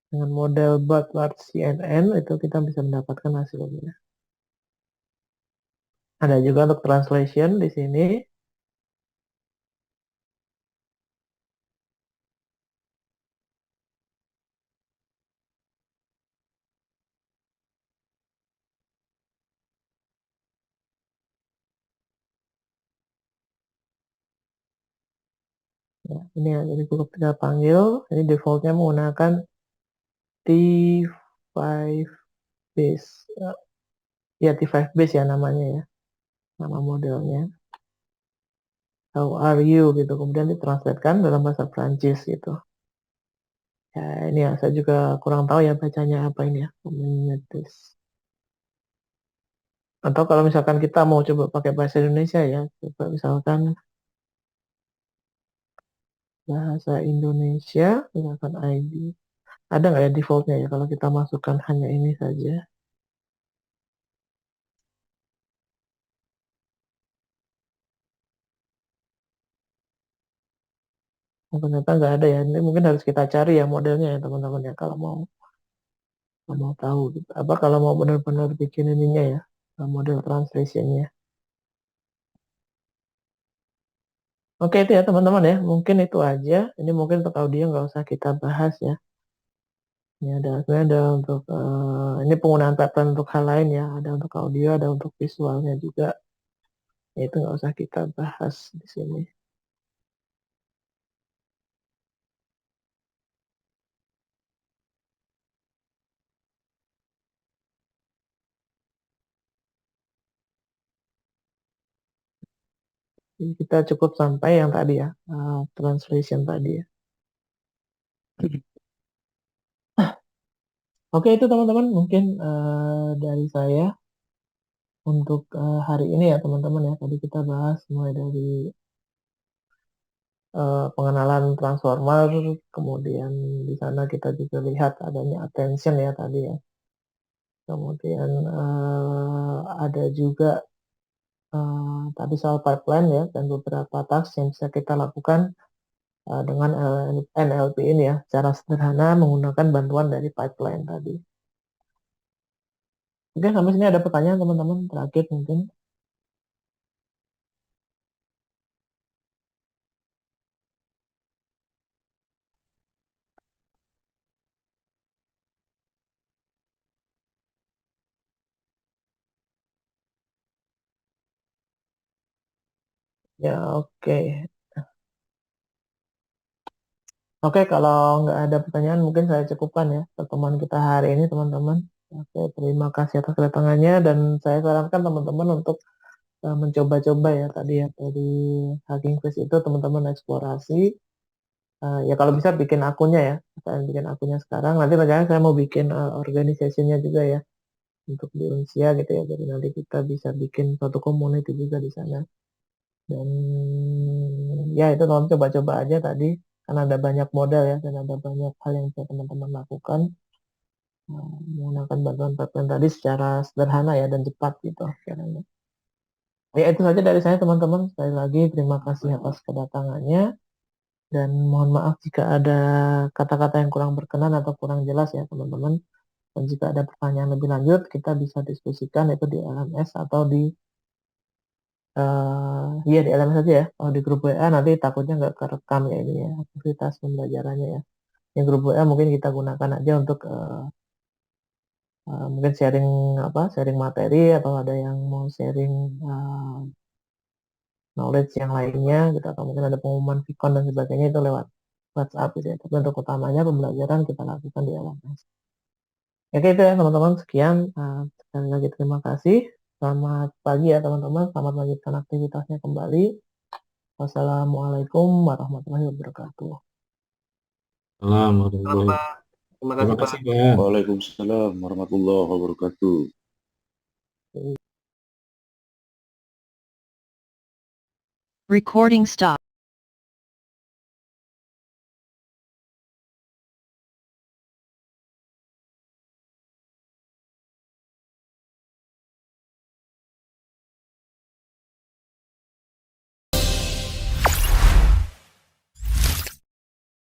dengan model Butler CNN itu kita bisa mendapatkan hasilnya. Ada juga untuk translation di sini. Ya, ini ya, jadi cukup kita panggil. Ini defaultnya menggunakan T5 base. Ya, T5 base ya namanya ya. Nama modelnya. How are you gitu. Kemudian ditranslatekan dalam bahasa Prancis gitu. Ya, ini ya, saya juga kurang tahu ya bacanya apa ini ya. Communities. Atau kalau misalkan kita mau coba pakai bahasa Indonesia ya. Coba misalkan bahasa Indonesia. Misalkan ID. Ada nggak ya defaultnya ya kalau kita masukkan hanya ini saja? Oh, ternyata nggak ada ya. Ini mungkin harus kita cari ya modelnya ya teman-teman ya kalau mau tahu gitu. Apa kalau mau benar-benar bikin ininya ya, model translationnya. Oke itu ya teman-teman ya. Mungkin itu aja. Ini mungkin untuk audio nggak usah kita bahas ya. Ini ada sebenarnya ada untuk ini penggunaan pipeline untuk hal lain ya. Ada untuk audio, ada untuk visualnya juga. Ya, itu nggak usah kita bahas di sini. Jadi kita cukup sampai yang tadi ya, translation tadi ya. Oke itu teman-teman mungkin dari saya untuk hari ini ya teman-teman ya. Tadi kita bahas mulai dari pengenalan transformer, kemudian di sana kita juga lihat adanya attention ya tadi ya. Kemudian ada juga tadi soal pipeline ya dan beberapa task yang bisa kita lakukan dengan NLP ini ya. Cara sederhana menggunakan bantuan dari pipeline tadi. Oke, sampai sini ada pertanyaan teman-teman terakhir mungkin. Ya, oke. Oke, kalau nggak ada pertanyaan mungkin saya cukupkan ya pertemuan kita hari ini teman-teman. Oke, terima kasih atas kedatangannya dan saya sarankan teman-teman untuk mencoba-coba ya tadi ya dari Hugging Face itu teman-teman eksplorasi. Ya kalau bisa bikin akunnya ya, saya bikin akunnya sekarang. Nanti rencananya saya mau bikin organisasinya juga ya untuk di Unsia gitu ya. Jadi nanti kita bisa bikin suatu community juga di sana. Dan ya itu teman coba-coba aja tadi. karena ada banyak model ya, dan ada banyak hal yang bisa teman-teman lakukan menggunakan bantuan pipeline tadi secara sederhana ya dan cepat gitu caranya. Ya itu saja dari saya teman-teman. Sekali lagi terima kasih atas kedatangannya dan mohon maaf jika ada kata-kata yang kurang berkenan atau kurang jelas ya teman-teman. Dan jika ada pertanyaan lebih lanjut kita bisa diskusikan itu di LMS atau di di LMS saja ya. Kalau di grup WA nanti takutnya nggak kerekam ya ini ya aktivitas pembelajarannya ya. Di grup WA mungkin kita gunakan aja untuk mungkin sharing materi atau ada yang mau sharing knowledge yang lainnya gitu atau mungkin ada pengumuman Vicon dan sebagainya itu lewat WhatsApp gitu ya. Tapi untuk utamanya pembelajaran kita lakukan di LMS. Oke itu ya teman-teman sekian. Sekali lagi terima kasih. Selamat pagi ya teman-teman. Selamat melanjutkan aktivitasnya kembali. Wassalamualaikum warahmatullahi wabarakatuh. Terima kasih, Pak. Waalaikumsalam warahmatullahi wabarakatuh. Recording stop.